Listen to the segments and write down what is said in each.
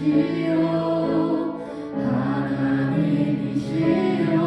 영원한 나의 빛이요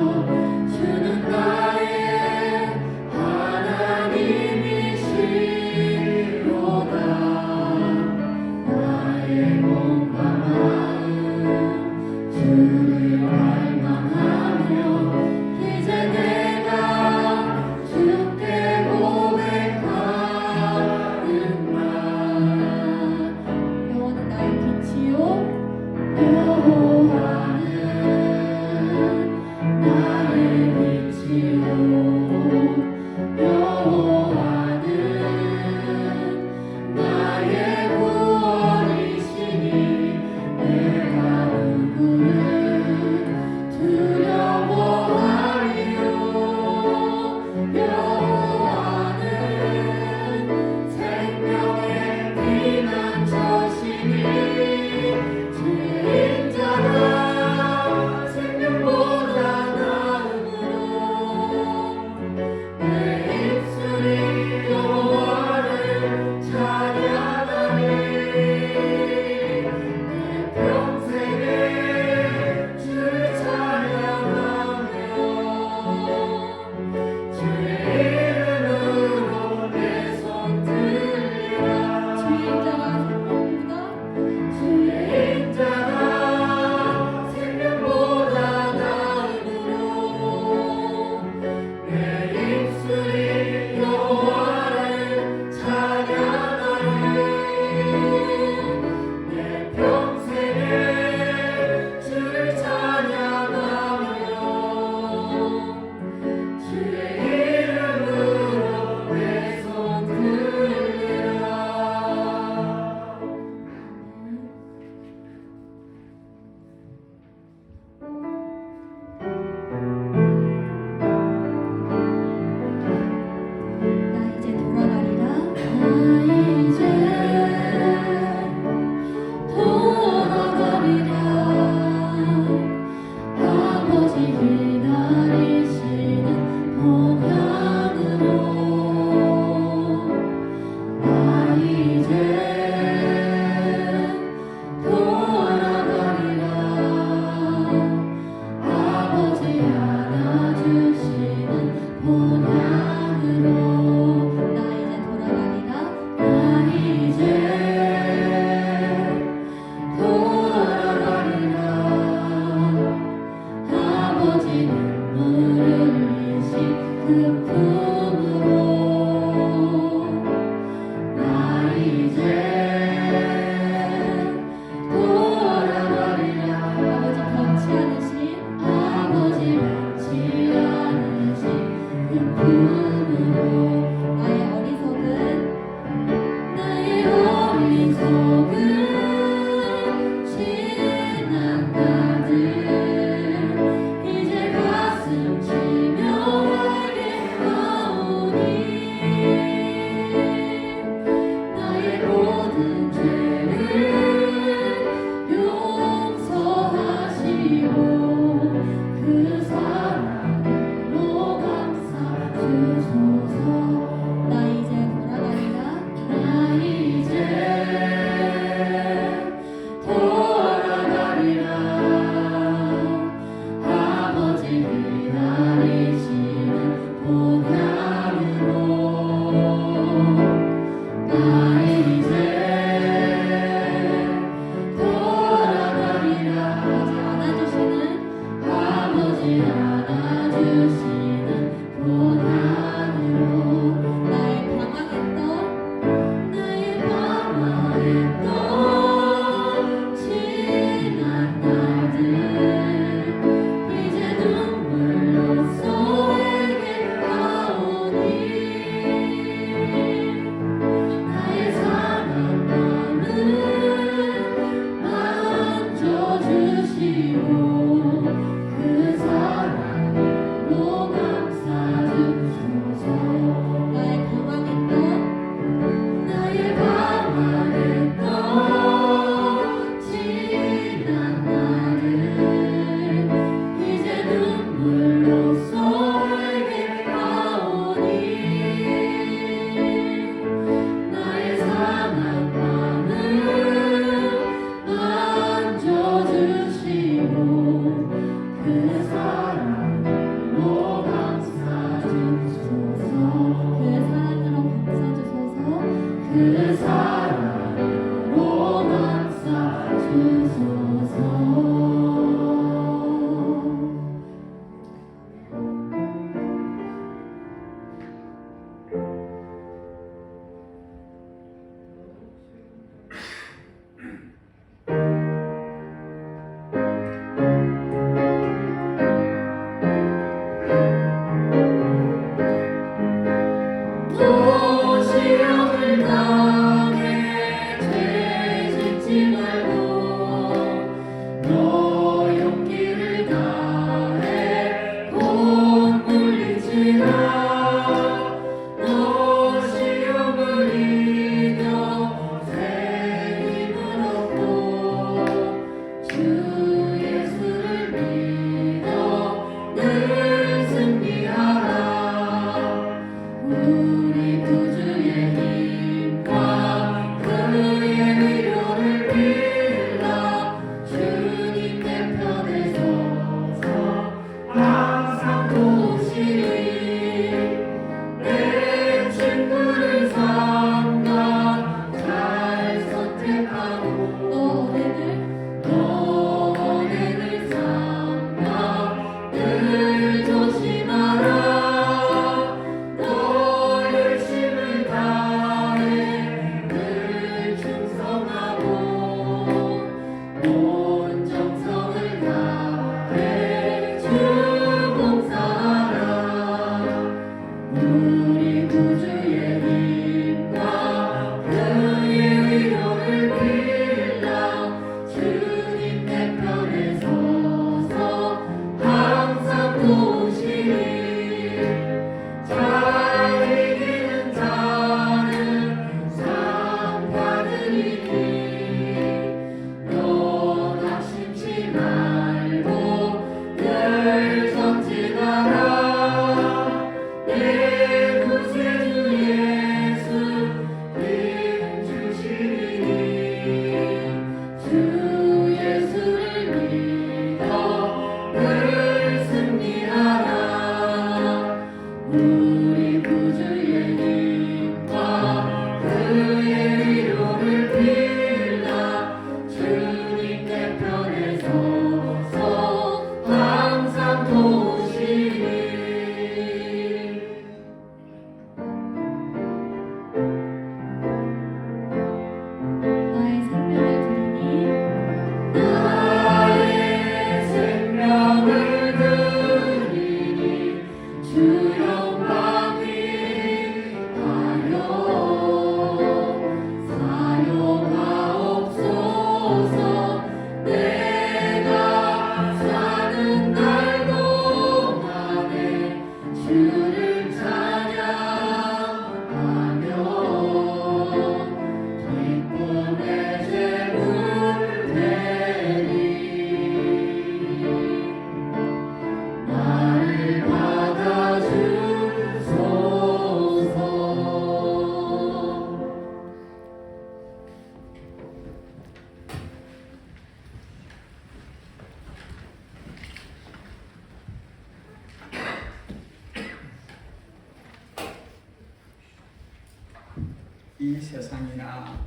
이 세상이나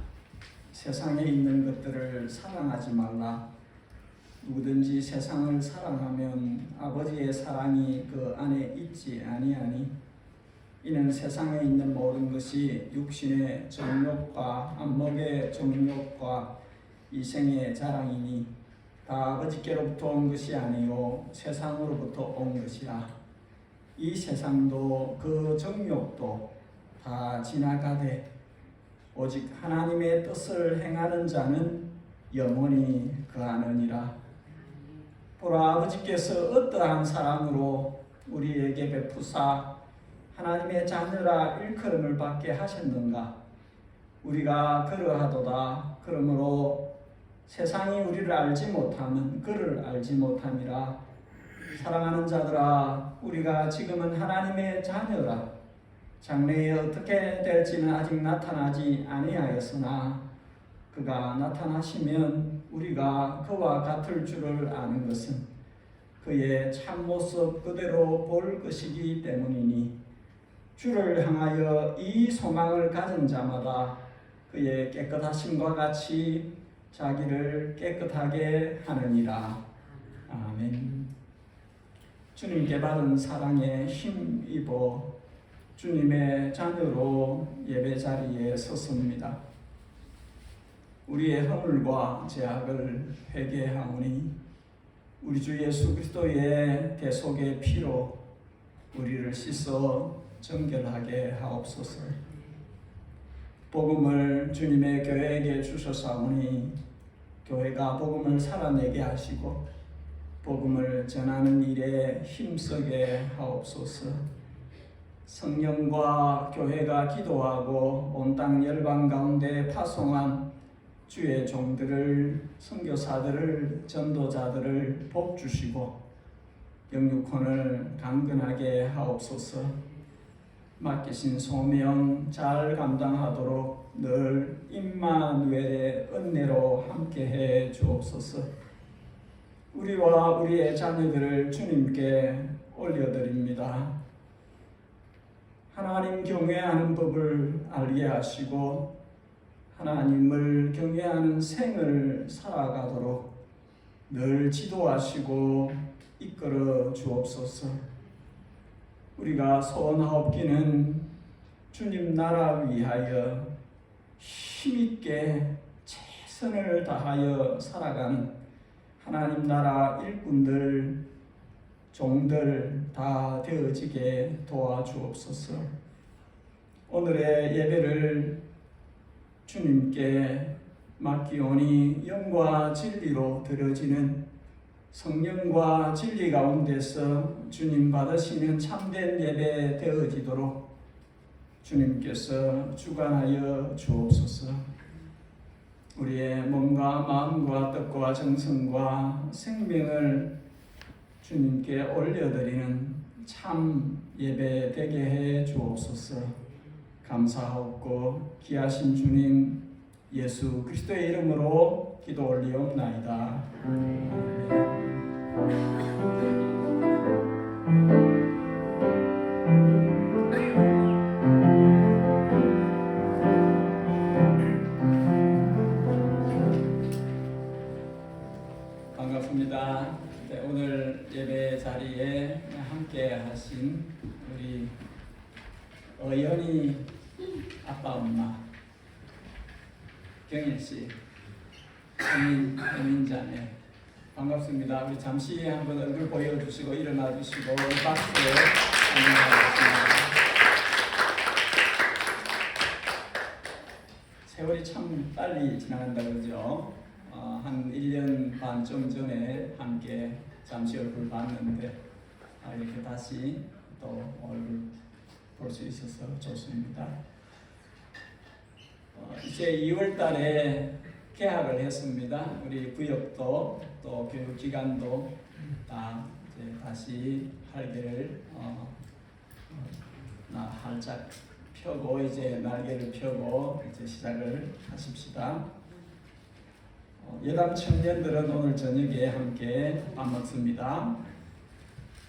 세상에 있는 것들을 사랑하지 말라. 누구든지 세상을 사랑하면 아버지의 사랑이 그 안에 있지 아니하니 이는 세상에 있는 모든 것이 육신의 정욕과 안목의 정욕과 이생의 자랑이니 다 아버지께로부터 온 것이 아니요 세상으로부터 온 것이라. 이 세상도 그 정욕도 다 지나가되 오직 하나님의 뜻을 행하는 자는 영원히 거하느니라. 보라, 아버지께서 어떠한 사랑으로 우리에게 베푸사 하나님의 자녀라 일컬음을 받게 하셨는가. 우리가 그러하도다. 그러므로 세상이 우리를 알지 못하면 그를 알지 못함이라. 사랑하는 자들아, 우리가 지금은 하나님의 자녀라. 장래에 어떻게 될지는 아직 나타나지 아니하였으나 그가 나타나시면 우리가 그와 같을 줄을 아는 것은 그의 참모습 그대로 볼 것이기 때문이니 주를 향하여 이 소망을 가진 자마다 그의 깨끗하심과 같이 자기를 깨끗하게 하느니라. 아멘. 주님께 받은 사랑에 힘입어 주님의 자녀로 예배 자리에 섰습니다. 우리의 허물과 죄악을 회개하오니 우리 주 예수 그리스도의 대속의 피로 우리를 씻어 정결하게 하옵소서. 복음을 주님의 교회에게 주셨사오니 교회가 복음을 살아내게 하시고 복음을 전하는 일에 힘쓰게 하옵소서. 성령과 교회가 기도하고 온 땅 열방 가운데 파송한 주의 종들을, 선교사들을, 전도자들을 복 주시고 영육혼을 강건하게 하옵소서. 맡기신 소명 잘 감당하도록 늘 임마누엘의 은혜로 함께해 주옵소서. 우리와 우리의 자녀들을 주님께 올려드립니다. 하나님 경외하는 법을 알게 하시고 하나님을 경외하는 생을 살아가도록 늘 지도하시고 이끌어 주옵소서. 우리가 소원하옵기는 주님 나라 위하여 힘있게 최선을 다하여 살아가는 하나님 나라 일꾼들, 종들 다 되어지게 도와주옵소서. 오늘의 예배를 주님께 맡기오니 영과 진리로 드려지는 성령과 진리 가운데서 주님 받으시는 참된 예배 되어지도록 주님께서 주관하여 주옵소서. 우리의 몸과 마음과 뜻과 정성과 생명을 주님께 올려드리는 참 예배 되게 해 주옵소서. 감사하옵고 귀하신 주님 예수 그리스도의 이름으로 기도 올리옵나이다. 반갑습니다. 네, 오늘 예배 자리에 함께 하신 우리 어연이 아빠 엄마 경일씨, 혜민자매 반갑습니다. 우리 잠시 한번 얼굴 보여주시고 일어나 주시고 박수로 환영하겠습니다. 세월이 참 빨리 지나간다 그러죠. 한 1년 반쯤 전에 함께 잠시 얼굴 봤는데 이렇게 다시 또 얼굴 볼 수 있어서 좋습니다. 이제 2월 달에 개학을 했습니다. 우리 구역도 또 교육기관도 다 이제 다시 활개를 활짝 펴고 이제 날개를 펴고 이제 시작을 하십시다. 예담 청년들은 오늘 저녁에 함께 밥 먹습니다.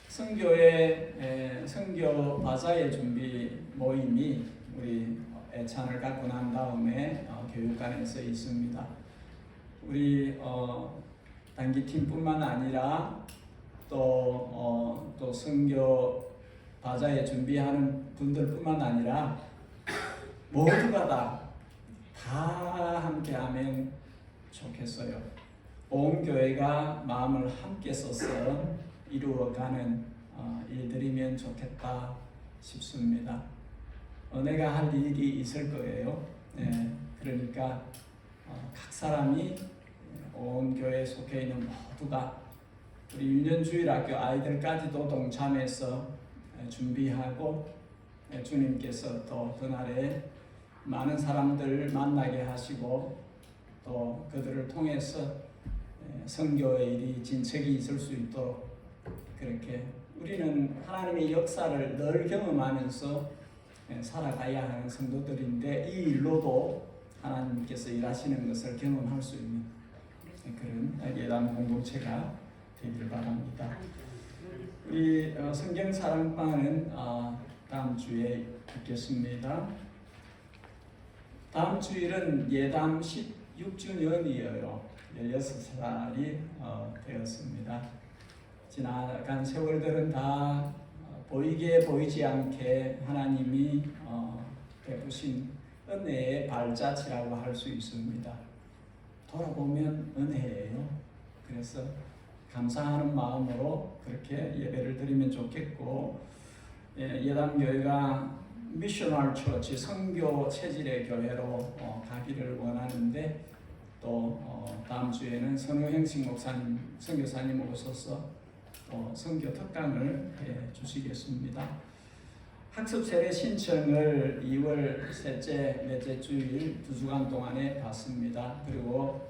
선교의 선교 바자회 준비 모임이 우리 애찬을 갖고 난 다음에 교육관에서 있습니다. 우리 단기팀뿐만 아니라 또 선교 바자회 준비하는 분들뿐만 아니라 모두가 다 함께하면 좋겠어요. 온 교회가 마음을 함께 써서 이루어가는 일들이면 좋겠다 싶습니다. 내가 할 일이 있을 거예요. 네, 그러니까 각 사람이 온 교회에 속해 있는 모두가 우리 윤년주일학교 아이들까지도 동참해서 준비하고 주님께서 또 그날에 많은 사람들 만나게 하시고 또 그들을 통해서 선교의 일이 진척이 있을 수 있도록 그렇게 우리는 하나님의 역사를 늘 경험하면서 살아가야 하는 성도들인데 이 일로도 하나님께서 일하시는 것을 경험할 수 있는 그런 예담 공동체가 되기를 바랍니다. 우리 성경 사랑방은 다음 주에 듣겠습니다. 다음 주일은 예담 6주년이에요. 16살이 되었습니다. 지나간 세월들은 다 보이게 보이지 않게 하나님이 베푸신 은혜의 발자취라고 할 수 있습니다. 돌아보면 은혜예요. 그래서 감사하는 마음으로 그렇게 예배를 드리면 좋겠고, 예담교회가 미셔널 처치, 선교 체질의 교회로 가기를 원하는데, 또 다음 주에는 선우행식 목사님, 선교사님 오셔서 또 선교 특강을 해 주시겠습니다. 학습 세례 신청을 2월 셋째, 넷째 주일 2주간 동안에 받습니다. 그리고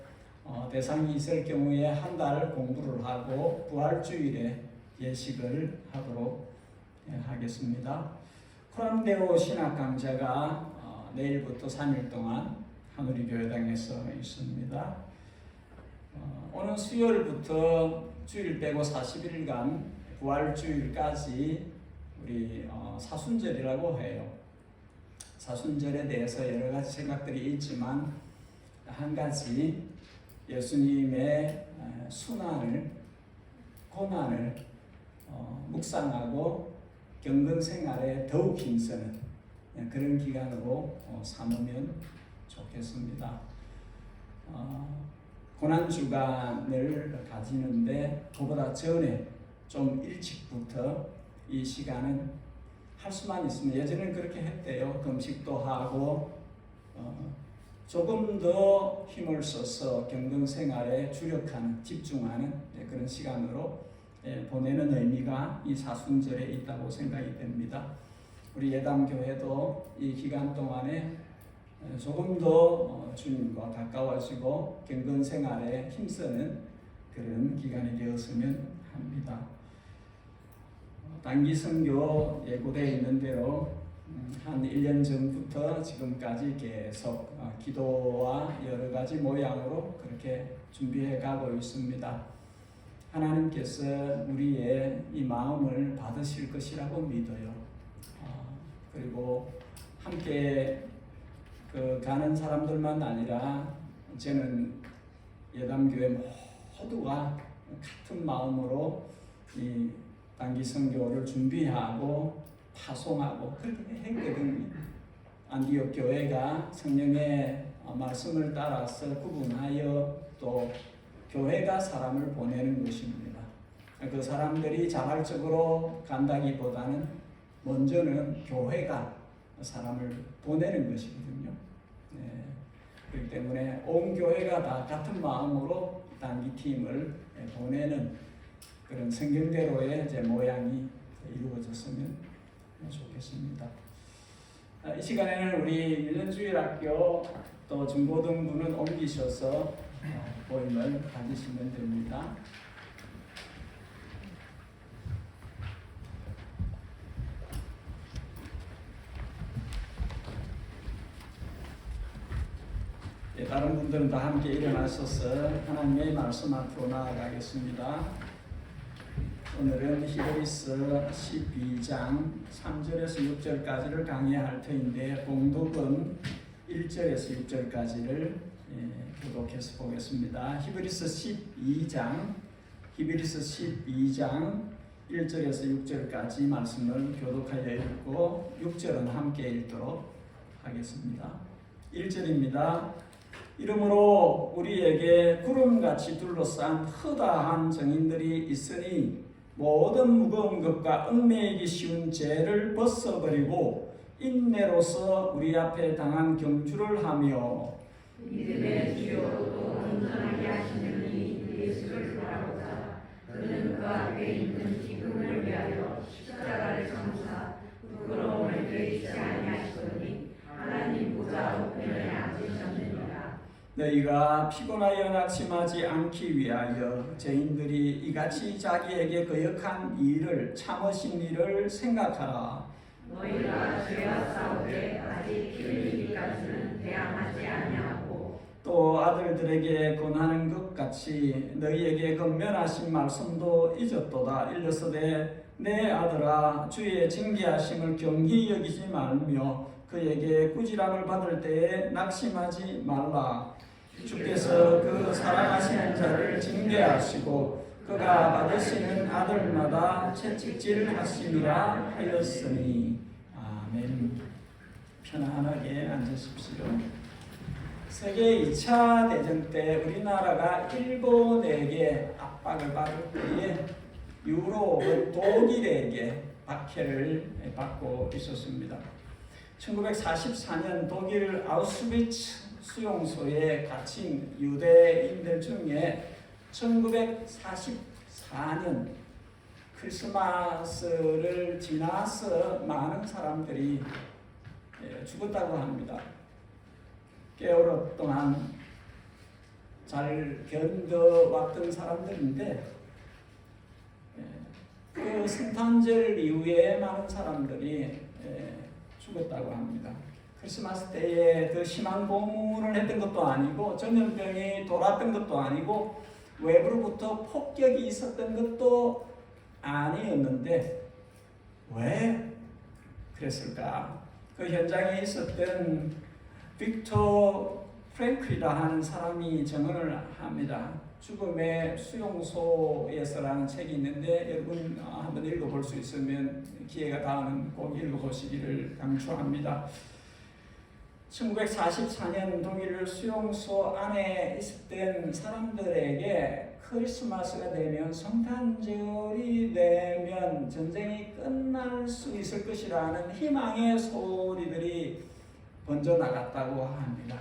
대상이 있을 경우에 한 달 공부를 하고 부활주일에 예식을 하도록 하겠습니다. 코란데오 신학 강좌가 내일부터 3일 동안 하누리 교회당에서 있습니다. 오는 수요일부터 주일 빼고 40일간 부활주일까지 우리 사순절이라고 해요. 사순절에 대해서 여러 가지 생각들이 있지만 한 가지 예수님의 순환을, 고난을 묵상하고 경건 생활에 더욱 힘쓰는 그런 기간으로 삼으면 좋겠습니다. 고난 주간을 가지는데 그보다 전에 좀 일찍부터 이 시간은 할 수만 있으면, 예전에는 그렇게 했대요. 금식도 하고 조금 더 힘을 써서 경건 생활에 주력하는, 집중하는 그런 시간으로 보내는 의미가 이 사순절에 있다고 생각이 됩니다. 우리 예담교회도 이 기간 동안에 조금 더 주님과 가까워지고 경건 생활에 힘쓰는 그런 기간이 되었으면 합니다. 단기 선교 예고되어 있는 대로 한 1년 전부터 지금까지 계속 기도와 여러 가지 모양으로 그렇게 준비해 가고 있습니다. 하나님께서 우리의 이 마음을 받으실 것이라고 믿어요. 그리고 함께 가는 사람들만 아니라 저는 예담교회 모두가 같은 마음으로 이 단기 선교를 준비하고 파송하고 그렇게 했거든요. 안디옥 교회가 성령의 말씀을 따라서 구분하여 또 교회가 사람을 보내는 것입니다. 그 사람들이 자발적으로 간다기보다는 먼저는 교회가 사람을 보내는 것이거든요. 그렇기 때문에 온 교회가 다 같은 마음으로 단기팀을 보내는 그런 성경대로의 이제 모양이 이루어졌으면 좋겠습니다. 이 시간에는 우리 일년주일학교 또 중고등부는 옮기셔서 모임을 가지시면 됩니다. 다른 분들은 다 함께 일어나셔서 하나님의 말씀 앞으로 나아가겠습니다. 오늘은 히브리서 12장 3절에서 6절까지를 강의할 터인데 봉독은 1절에서 6절까지를 교독해서 보겠습니다. 히브리서 12장 1절에서 6절까지 말씀을 교독하여 읽고 6절은 함께 읽도록 하겠습니다. 1절입니다. 이러므로 우리에게 구름같이 둘러싼 허다한 증인들이 있으니 모든 무거운 것과 얽매이기 쉬운 죄를 벗어버리고 인내로서 우리 앞에 당한 경주를 하며 믿음의 주요도 온전하게 하시는 이 예수를 바라보자. 그는 그 앞에 있는 기쁨을 위하여 십자가를 참사 부끄러움을 여기지 아니하시더니 하나님 보좌 우편에 앉으셨느니라. 너희가 피곤하여 낙심하지 않기 위하여 죄인들이 이같이 자기에게 거역한 일을 참으신 일을 생각하라. 너희가 죄와 싸우되 아직 피 흘리기까지는 대항하지 아니하고 또 아들들에게 권하는 것 같이 너희에게 건면하신 말씀도 잊었도다. 일러서되 내 아들아 주의 징계하심을 경히 여기지 말며 그에게 꾸지람을 받을 때에 낙심하지 말라. 주께서 그 사랑하시는 자를 징계하시고 그가 받으시는 아들마다 채찍질하시리라 하였으니. 아멘. 편안하게 앉으십시오. 세계 2차 대전 때 우리나라가 일본에게 압박을 받을 때에 유럽은 독일에게 박해를 받고 있었습니다. 1944년 독일 아우슈비츠 수용소에 갇힌 유대인들 중에 1944년 크리스마스를 지나서 많은 사람들이 죽었다고 합니다. 꽤 오랫동안 잘 견뎌왔던 사람들인데 그 성탄절 이후에 많은 사람들이 죽었다고 합니다. 크리스마스 때에 더 심한 고문을 했던 것도 아니고 전염병이 돌았던 것도 아니고 외부로부터 폭격이 있었던 것도 아니었는데 왜 그랬을까? 그 현장에 있었던 빅터 프랭클이라 하는 사람이 증언을 합니다. 죽음의 수용소에서라는 책이 있는데 여러분 한번 읽어볼 수 있으면 기회가 닿으면 꼭 읽어보시기를 강추합니다. 1944년 독일 수용소 안에 있었던 사람들에게 크리스마스가 되면 성탄절이 되면 전쟁이 끝날 수 있을 것이라는 희망의 소리들이 번져나갔다고 합니다.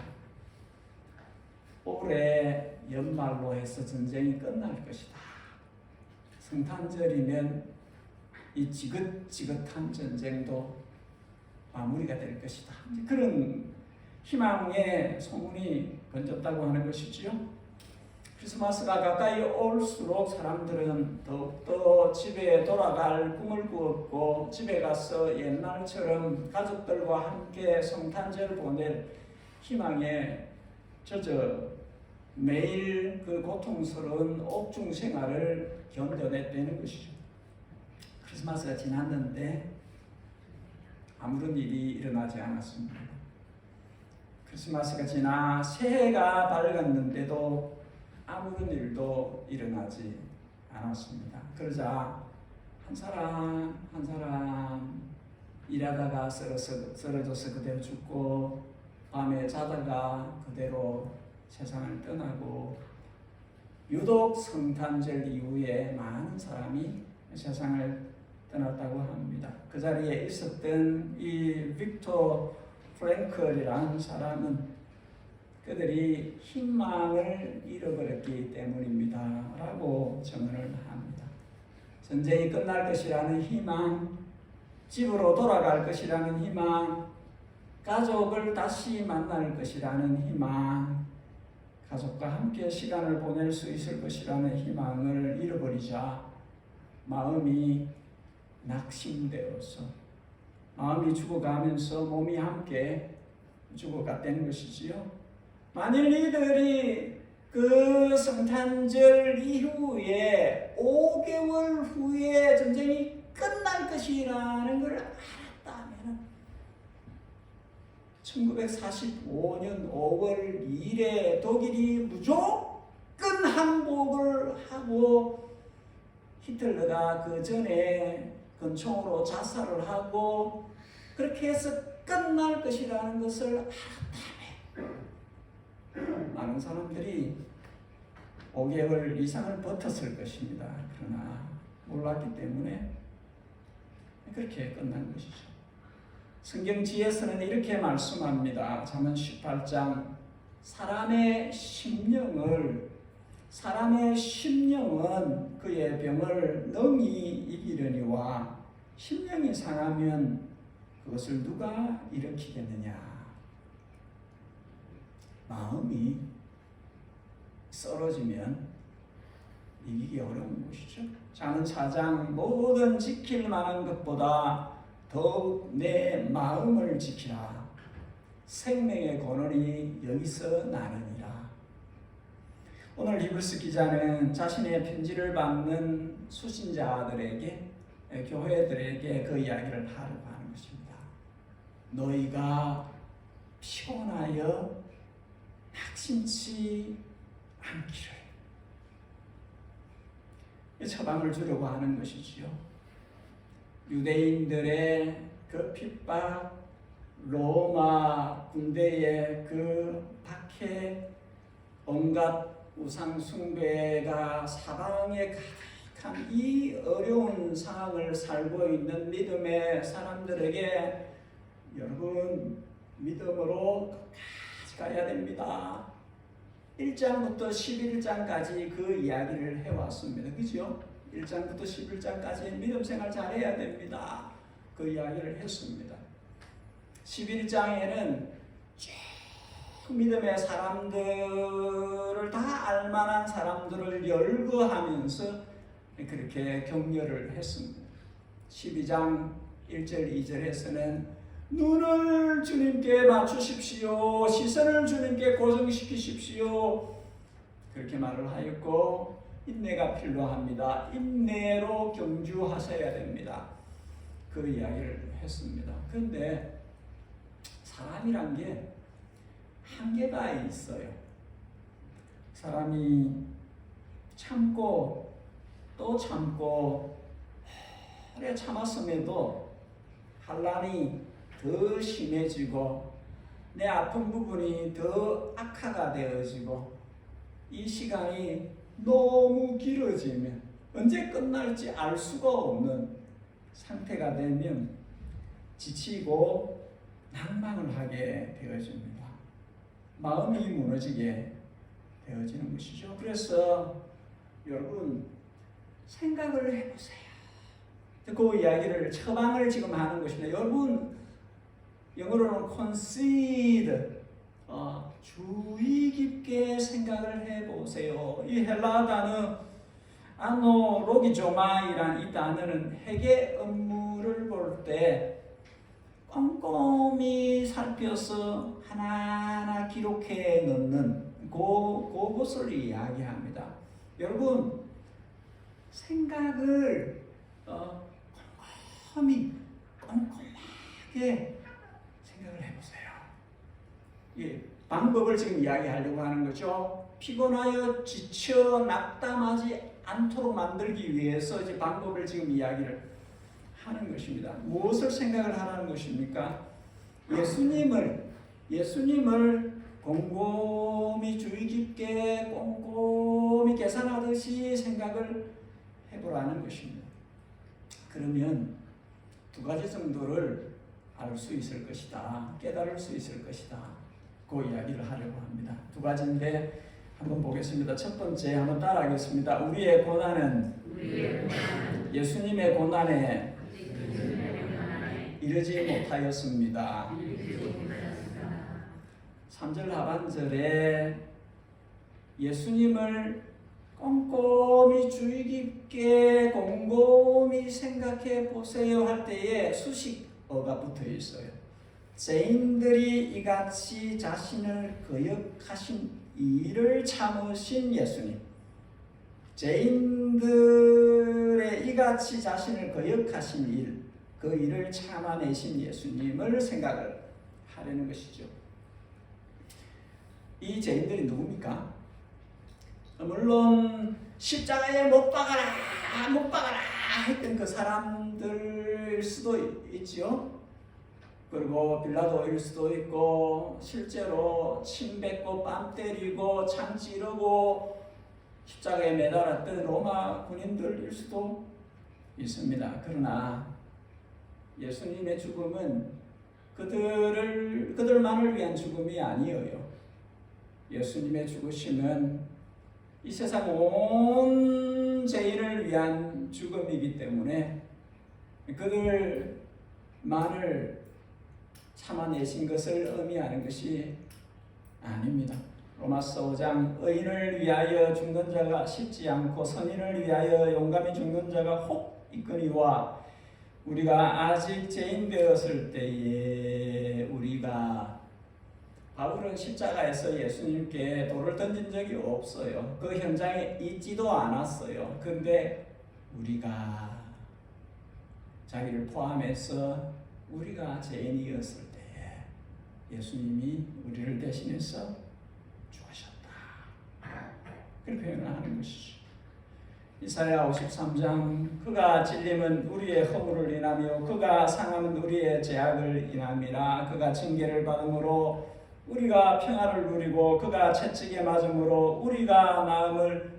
올해 연말로 해서 전쟁이 끝날 것이다. 성탄절이면 이 지긋지긋한 전쟁도 마무리가 될 것이다. 그런 희망의 소문이 번졌다고 하는 것이지요. 크리스마스가 가까이 올수록 사람들은 더욱더 집에 돌아갈 꿈을 꾸었고 집에 가서 옛날처럼 가족들과 함께 성탄절 보낼 희망에 젖어 매일 그 고통스러운 옥중 생활을 견뎌냈다는 것이죠. 크리스마스가 지났는데 아무런 일이 일어나지 않았습니다. 크리스마스가 지나 새해가 밝았는데도 아무런 일도 일어나지 않았습니다. 그러자 한 사람 한 사람 일하다가 쓰러져서 그대로 죽고 밤에 자다가 그대로 세상을 떠나고 유독 성탄절 이후에 많은 사람이 세상을 떠났다고 합니다. 그 자리에 있었던 이 빅터 프랭클이라는 사람은 그들이 희망을 잃어버렸기 때문입니다 라고 증언을 합니다. 전쟁이 끝날 것이라는 희망, 집으로 돌아갈 것이라는 희망, 가족을 다시 만날 것이라는 희망, 가족과 함께 시간을 보낼 수 있을 것이라는 희망을 잃어버리자 마음이 낙심되어서 마음이 죽어가면서 몸이 함께 죽어갔다는 것이지요. 만일 이들이 그 성탄절 이후에 5개월 후에 전쟁이 끝날 것이라는 걸 알았다면 1945년 5월 2일에 독일이 무조건 항복을 하고 히틀러가 그 전에 권총으로 자살을 하고 그렇게 해서 끝날 것이라는 것을 알았다면 많은 사람들이 5개월 이상을 버텼을 것입니다. 그러나 몰랐기 때문에 그렇게 끝난 것이죠. 성경지에서는 이렇게 말씀합니다. 잠언 18장 사람의 심령은 그의 병을 능히 이기려니와 심령이 상하면 그것을 누가 일으키겠느냐. 마음이 썰어지면 이기기 어려운 것이죠. 잠언 4장 모든 지킬 만한 것보다 더욱 내 마음을 지키라. 생명의 권한이 여기서 나느니라. 오늘 히브리서 기자는 자신의 편지를 받는 수신자들에게 교회들에게 그 이야기를 하려고 하는 것입니다. 너희가 피곤하여 낙심치 않기를 처방을 주려고 하는 것이지요. 유대인들의 그 핍박, 로마 군대의 그 박해, 온갖 우상 숭배가 사방에 가득한 이 어려운 상황을 살고 있는 믿음의 사람들에게 여러분 믿음으로 끝까지 가야 됩니다. 1장부터 11장까지 그 이야기를 해왔습니다. 그죠? 1장부터 11장까지 믿음 생활 잘해야 됩니다. 그 이야기를 했습니다. 11장에는 쭉 믿음의 사람들을 다 알만한 사람들을 열거하면서 그렇게 격려를 했습니다. 12장 1절 2절에서는 눈을 주님께 맞추십시오. 시선을 주님께 고정시키십시오. 그렇게 말을 하였고 인내가 필요합니다. 인내로 경주하셔야 됩니다. 그 이야기를 했습니다. 그런데 사람이란 게 한계가 있어요. 사람이 참고 또 참고 오래 참았음에도 환난이 더 심해지고 내 아픈 부분이 더 악화가 되어지고 이 시간이 너무 길어지면 언제 끝날지 알 수가 없는 상태가 되면 지치고 낭망을 하게 되어집니다. 마음이 무너지게 되어지는 것이죠. 그래서 여러분 생각을 해보세요. 그 이야기를 처방을 지금 하는 것입니다. 여러분 영어로는 consider 주의 깊게 생각을 해보세요. 이 헬라 단어 아노로기조마이란 이 단어는 회계 업무를 볼 때 꼼꼼히 살펴서 하나하나 기록해 넣는 그것을 이야기합니다. 여러분 생각을 꼼꼼하게 생각을 해보세요. 예, 방법을 지금 이야기하려고 하는 거죠. 피곤하여 지쳐 낙담하지 않도록 만들기 위해서 이제 방법을 지금 이야기를 하는 것입니다. 무엇을 생각을 하라는 것입니까? 예수님을 곰곰이 주의 깊게 꼼꼼히 계산하듯이 생각을 해보라는 것입니다. 그러면 두 가지 정도를 알 수 있을 것이다. 깨달을 수 있을 것이다. 그 이야기를 하려고 합니다. 두 가지인데 한번 보겠습니다. 첫 번째 한번 따라하겠습니다. 우리의 고난은 예수님의 고난에 이르지 못하였습니다. 3절 하반절에 예수님을 꼼꼼히 주의 깊게 곰곰이 생각해 보세요 할 때에 수식어가 붙어 있어요. 죄인들이 이같이 자신을 거역하신 일을 참으신 예수님, 죄인들의 이같이 자신을 거역하신 일, 그 일을 참아내신 예수님을 생각을 하려는 것이죠. 이 죄인들이 누굽니까? 물론 십자가에 못 박아라 했던 그 사람들일 수도 있지요. 그리고 빌라도일 수도 있고 실제로 침 뱉고 뺨 때리고 창 찌르고 십자가에 매달았던 로마 군인들일 수도 있습니다. 그러나 예수님의 죽음은 그들만을 위한 죽음이 아니에요. 예수님의 죽으심은 이 세상 온 죄인을 위한 죽음이기 때문에 그들만을 참아내신 것을 의미하는 것이 아닙니다. 로마서 5장 의인을 위하여 죽는 자가 쉽지 않고 선인을 위하여 용감히 죽는 자가 혹 있거니와 우리가 아직 죄인 되었을 때에 우리가 바울은 십자가에서 예수님께 돌을 던진 적이 없어요. 그 현장에 있지도 않았어요. 그런데 우리가 자기를 포함해서 우리가 죄인이었을 때에 예수님이 우리를 대신해서 그렇게 표현을 하는 것이죠. 이사야 53장 그가 찔림은 우리의 허물을 인하며 그가 상함은 우리의 죄악을 인함이라. 그가 징계를 받음으로 우리가 평화를 누리고 그가 채찍에 맞음으로 우리가 나음을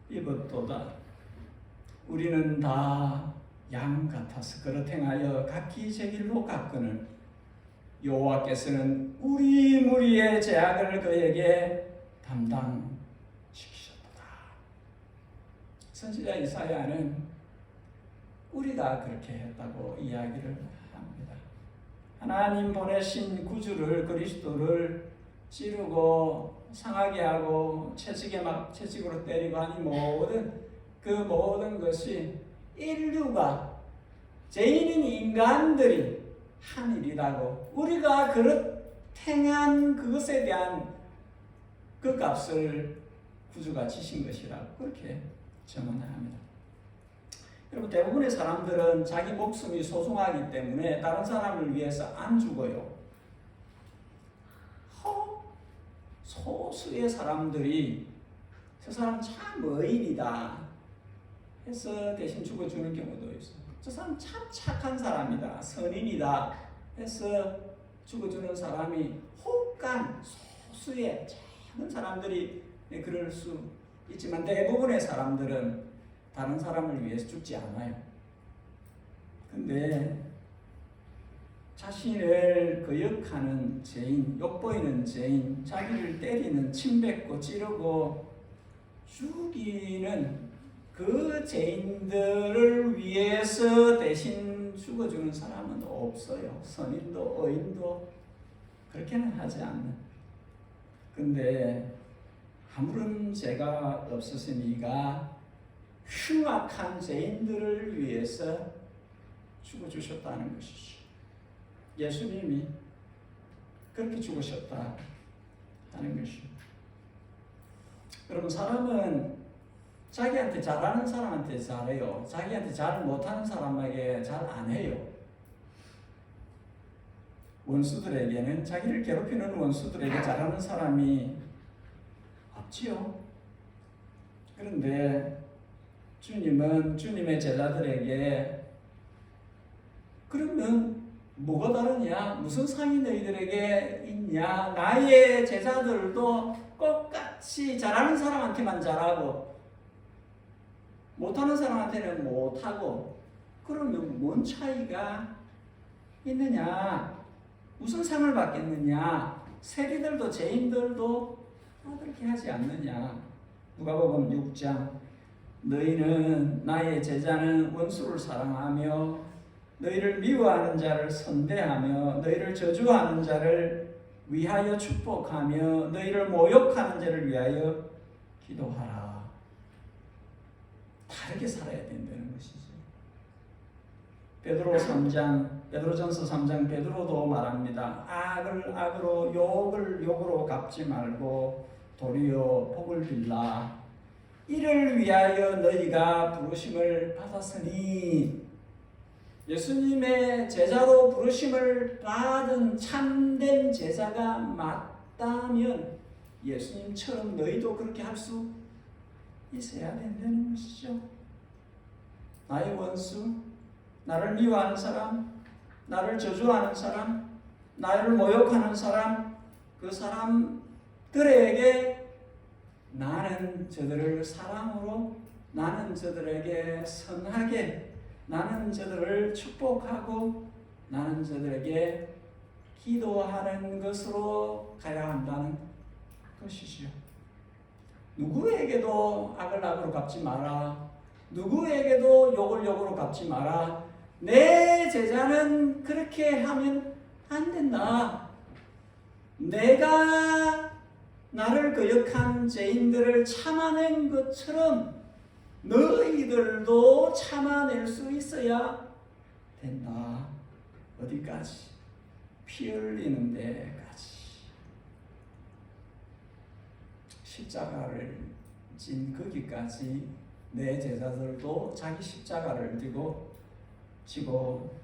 입었도다. 우리는 다 양 같아서 그릇 행하여 각기 제 길로 갔거늘 여호와께서는 우리 무리의 죄악을 그에게 담당시키셨도다. 선지자 이사야는 우리가 그렇게 했다고 이야기를 합니다. 하나님 보내신 구주를 그리스도를 찌르고 상하게 하고 채찍으로 때리고 하니 모든 것이 인류가 죄인인 인간들이 한 일이라고 우리가 행한 그것에 대한 그 값을 구주가 지신 것이라고 그렇게 증언을 합니다. 여러분 대부분의 사람들은 자기 목숨이 소중하기 때문에 다른 사람을 위해서 안 죽어요. 소수의 사람들이 저 사람 참 의인이다 해서 대신 죽어주는 경우도 있어요. 저 사람 참 착한 사람이다, 선인이다 해서 죽어주는 사람이 혹간 소수의 작은 사람들이 그럴 수 있지만 대부분의 사람들은 다른 사람을 위해서 죽지 않아요. 근데 자신을 거역하는 죄인, 욕보이는 죄인, 자기를 때리는, 침뱉고 찌르고 죽이는 그 죄인들을 위해서 대신 죽어주는 사람은 없어요. 선인도 의인도 그렇게는 하지 않는. 근데 아무런 죄가 없으시니가 흉악한 죄인들을 위해서 죽어주셨다는 것이죠. 예수님이 그렇게 죽으셨다 하는 것이죠. 여러분 사람은 자기한테 잘하는 사람한테 잘해요. 자기한테 잘 못하는 사람에게 잘 안 해요. 원수들에게는 자기를 괴롭히는 원수들에게 잘하는 사람이 없지요. 그런데 주님은 주님의 제자들에게 그러면 뭐가 다르냐? 무슨 상이 너희들에게 있냐? 나의 제자들도 똑같이 잘하는 사람한테만 잘하고 못하는 사람한테는 못하고 그러면 뭔 차이가 있느냐? 무슨 상을 받겠느냐? 세리들도 죄인들도 다 그렇게 하지 않느냐? 누가복음 6장 너희는 나의 제자는 원수를 사랑하며 너희를 미워하는 자를 선대하며 너희를 저주하는 자를 위하여 축복하며 너희를 모욕하는 자를 위하여 기도하라. 다르게 살아야 된다는 것이지. 베드로전서 3장 베드로도 말합니다. 악을 악으로 욕을 욕으로 갚지 말고 도리어 복을 빌라. 이를 위하여 너희가 부르심을 받았으니 예수님의 제자로 부르심을 받은 참된 제자가 맞다면 예수님처럼 너희도 그렇게 할 수 있어야 된다는 것이죠. 나의 원수, 나를 미워하는 사람, 나를 저주하는 사람, 나를 모욕하는 사람, 그 사람들에게 나는 저들을 사랑으로, 나는 저들에게 선하게, 나는 저들을 축복하고, 나는 저들에게 기도하는 것으로 가야 한다는 것이지요. 누구에게도 악을 악으로 갚지 마라. 누구에게도 욕을 욕으로 갚지 마라. 내 제자는 그렇게 하면 안 된다. 내가 나를 거역한 죄인들을 참아낸 것처럼 너희들도 참아낼 수 있어야 된다. 어디까지? 피 흘리는 데까지. 십자가를 진 거기까지 내 제자들도 자기 십자가를 지고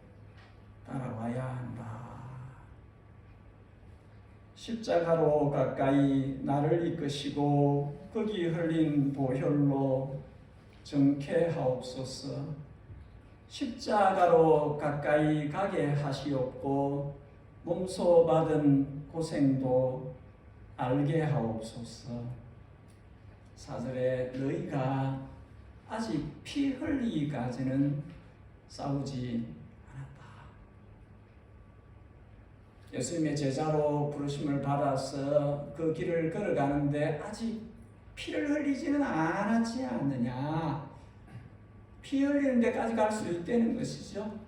따라와야 한다. 십자가로 가까이 나를 이끄시고 거기 흘린 보혈로 정케하옵소서. 십자가로 가까이 가게 하시옵고 몸소 받은 고생도 알게 하옵소서. 4절에 너희가 아직 피 흘리기까지는 싸우지 않았다. 예수님의 제자로 부르심을 받아서 그 길을 걸어가는데 아직 피를 흘리지는 않았지 않느냐. 피 흘리는 데까지 갈 수 있다는 것이죠.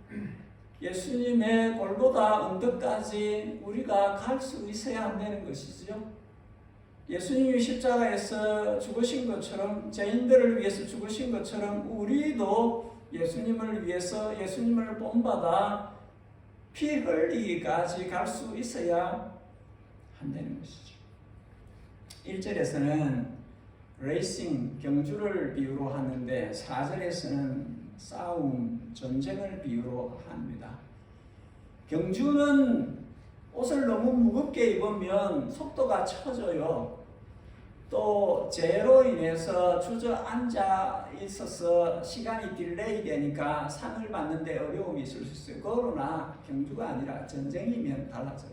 예수님의 골고다 언덕까지 우리가 갈 수 있어야 한다는 것이죠. 예수님이 십자가에서 죽으신 것처럼, 죄인들을 위해서 죽으신 것처럼 우리도 예수님을 위해서, 예수님을 본받아 피 흘리기까지 갈 수 있어야 한다는 것이죠. 1절에서는 레이싱, 경주를 비유로 하는데 4절에서는 싸움, 전쟁을 비유로 합니다. 경주는 옷을 너무 무겁게 입으면 속도가 처져요. 또 죄로 인해서 주저앉아 있어서 시간이 딜레이 되니까 상을 받는데 어려움이 있을 수 있어요. 그러나 경주가 아니라 전쟁이면 달라져요.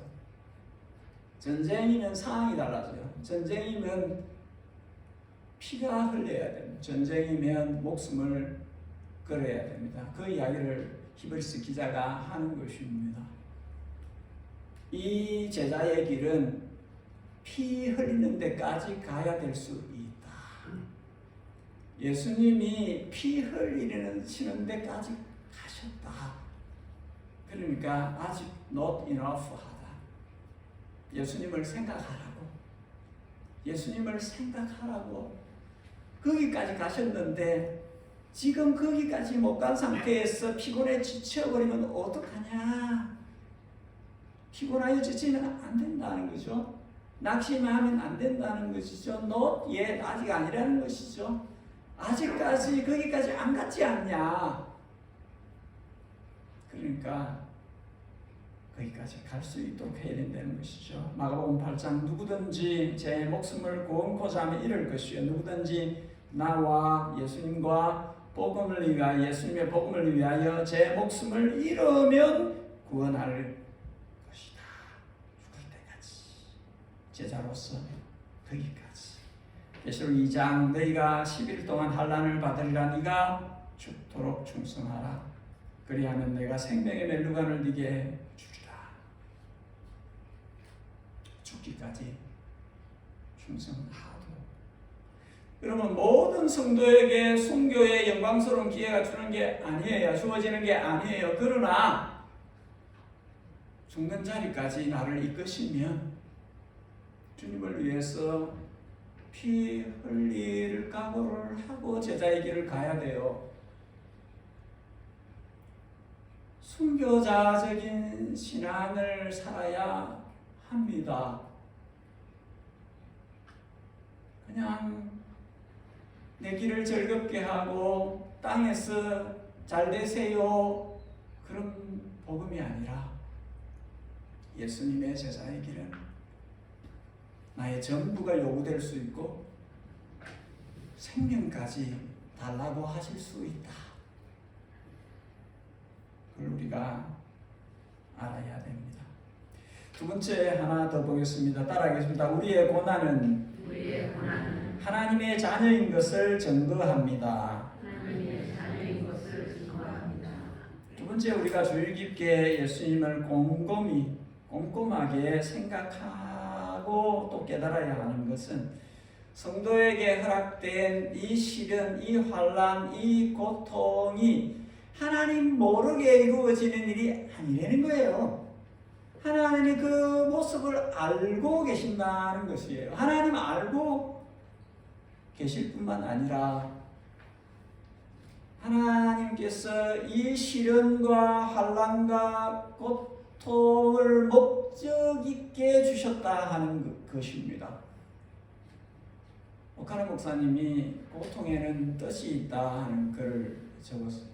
전쟁이면 상황이 달라져요. 전쟁이면 피가 흘려야 됩니다. 전쟁이면 목숨을 걸어야 됩니다. 그 이야기를 히브리서 기자가 하는 것입니다. 이 제자의 길은 피 흘리는 데까지 가야 될 수 있다. 예수님이 피 흘리는 데까지 가셨다. 그러니까 아직 not enough 하다. 예수님을 생각하라고. 예수님을 생각하라고. 거기까지 가셨는데 지금 거기까지 못 간 상태에서 피곤해 지쳐버리면 어떡하냐. 피곤하여 지치면 안 된다는 거죠. 낙심하면 안 된다는 것이죠. not yet, 아직 아니라는 것이죠. 아직까지 거기까지 안 갔지 않냐. 그러니까 거기까지 갈 수 있도록 해야 된다는 것이죠. 마가복음 8장 누구든지 제 목숨을 구원코자 하면 이럴 것이요. 누구든지 나와 예수님과 복음을 위하여, 예수님의 복음을 위하여 제 목숨을 잃으면 구원할 것이다. 죽을 때까지. 제자로서 거기까지. 계시록 2장 너희가 10일 동안 환난을 받으리라. 네가 죽도록 충성하라. 그리하면 내가 생명의 멜루간을 네게 주리라. 죽기까지 충성하라. 그러면 모든 성도에게 순교의 영광스러운 기회가 주는 게 아니에요. 주어지는 게 아니에요. 그러나 죽는 자리까지 나를 이끄시면 주님을 위해서 피 흘릴 각오를 하고 제자의 길을 가야 돼요. 순교자적인 신앙을 살아야 합니다. 그냥 내 길을 즐겁게 하고 땅에서 잘 되세요 그런 복음이 아니라 예수님의 제자의 길은 나의 전부가 요구될 수 있고 생명까지 달라고 하실 수 있다. 그걸 우리가 알아야 됩니다. 두 번째 하나 더 보겠습니다. 따라하겠습니다. 우리의 고난은 하나님의 자녀인 것을 증거합니다. 두 번째, 우리가 주의 깊게 예수님을 꼼꼼하게 생각하고 또 깨달아야 하는 것은 성도에게 허락된 이 시련, 이 환난, 이 고통이 하나님 모르게 이루어지는 일이 아니라는 거예요. 하나님이 그 모습을 알고 계신다는 것이에요. 하나님 알고 계실 뿐만 아니라 하나님께서 이 시련과 환난과 고통을 목적 있게 주셨다 하는 것입니다. 오카노 목사님이 고통에는 뜻이 있다 하는 글을 적었습니다.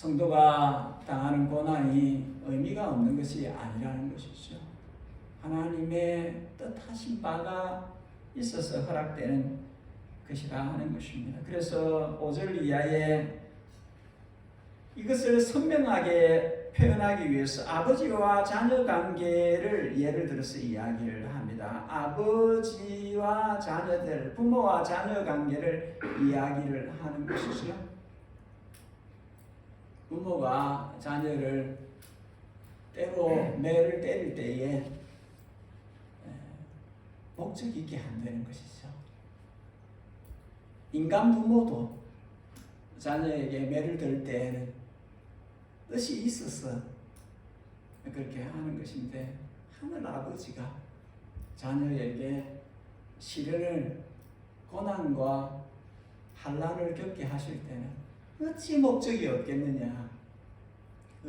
성도가 당하는 고난이 의미가 없는 것이 아니라는 것이죠. 하나님의 뜻하신 바가 있어서 허락되는 것이라 하는 것입니다. 그래서 5절 이하에 이것을 선명하게 표현하기 위해서 아버지와 자녀 관계를 예를 들어서 이야기를 합니다. 아버지와 자녀들, 부모와 자녀 관계를 이야기를 하는 것이죠. 부모가 자녀를 때로 매를 때릴 때에 목적 있게 한다는 것이죠. 인간 부모도 자녀에게 매를 들 때에는 뜻이 있어서 그렇게 하는 것인데, 하늘 아버지가 자녀에게 시련을, 고난과 환난을 겪게 하실 때는 어찌 목적이 없겠느냐,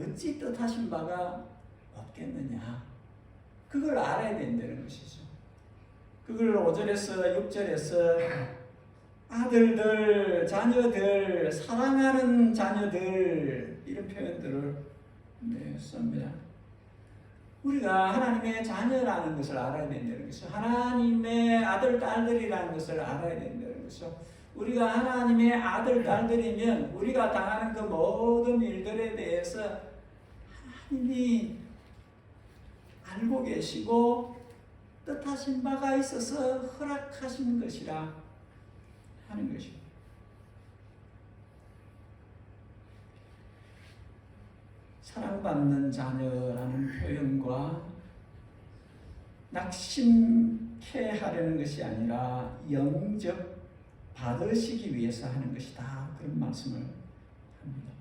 어찌 뜻하신 바가 없겠느냐, 그걸 알아야 된다는 것이죠. 그걸 5절에서 6절에서 아들들, 자녀들, 사랑하는 자녀들, 이런 표현들을 씁니다. 우리가 하나님의 자녀라는 것을 알아야 된다는 것이죠. 하나님의 아들, 딸들이라는 것을 알아야 된다는 것이죠. 우리가 하나님의 아들, 딸들이면 우리가 당하는 그 모든 일들에 대해서 하나님이 알고 계시고 뜻하신 바가 있어서 허락하신 것이라 하는 것입니다. 사랑받는 자녀라는 표현과 낙심케 하려는 것이 아니라 영접 받으시기 위해서 하는 것이다, 그런 말씀을 합니다.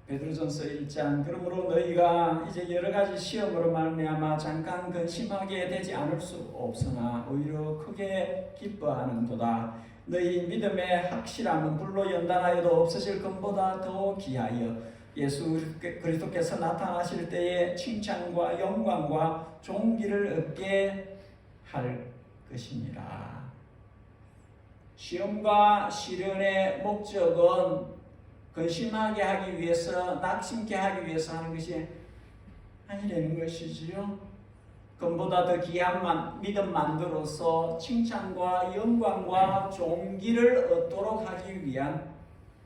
베드로전서 1장 그러므로 너희가 이제 여러 가지 시험으로 말미암아 잠깐 근심하게 되지 않을 수 없으나 오히려 크게 기뻐하는도다. 너희 믿음의 확실함은 불로 연단하여도 없어질 것보다 더 귀하여 예수 그리스도께서 나타나실 때에 칭찬과 영광과 존귀를 얻게 할 것이니라. 시험과 시련의 목적은 근심하게 하기 위해서, 낙심케 하기 위해서 하는 것이 아니라는 것이지요. 그보다 더 귀한 믿음만으로서 칭찬과 영광과 존귀를 얻도록 하기 위한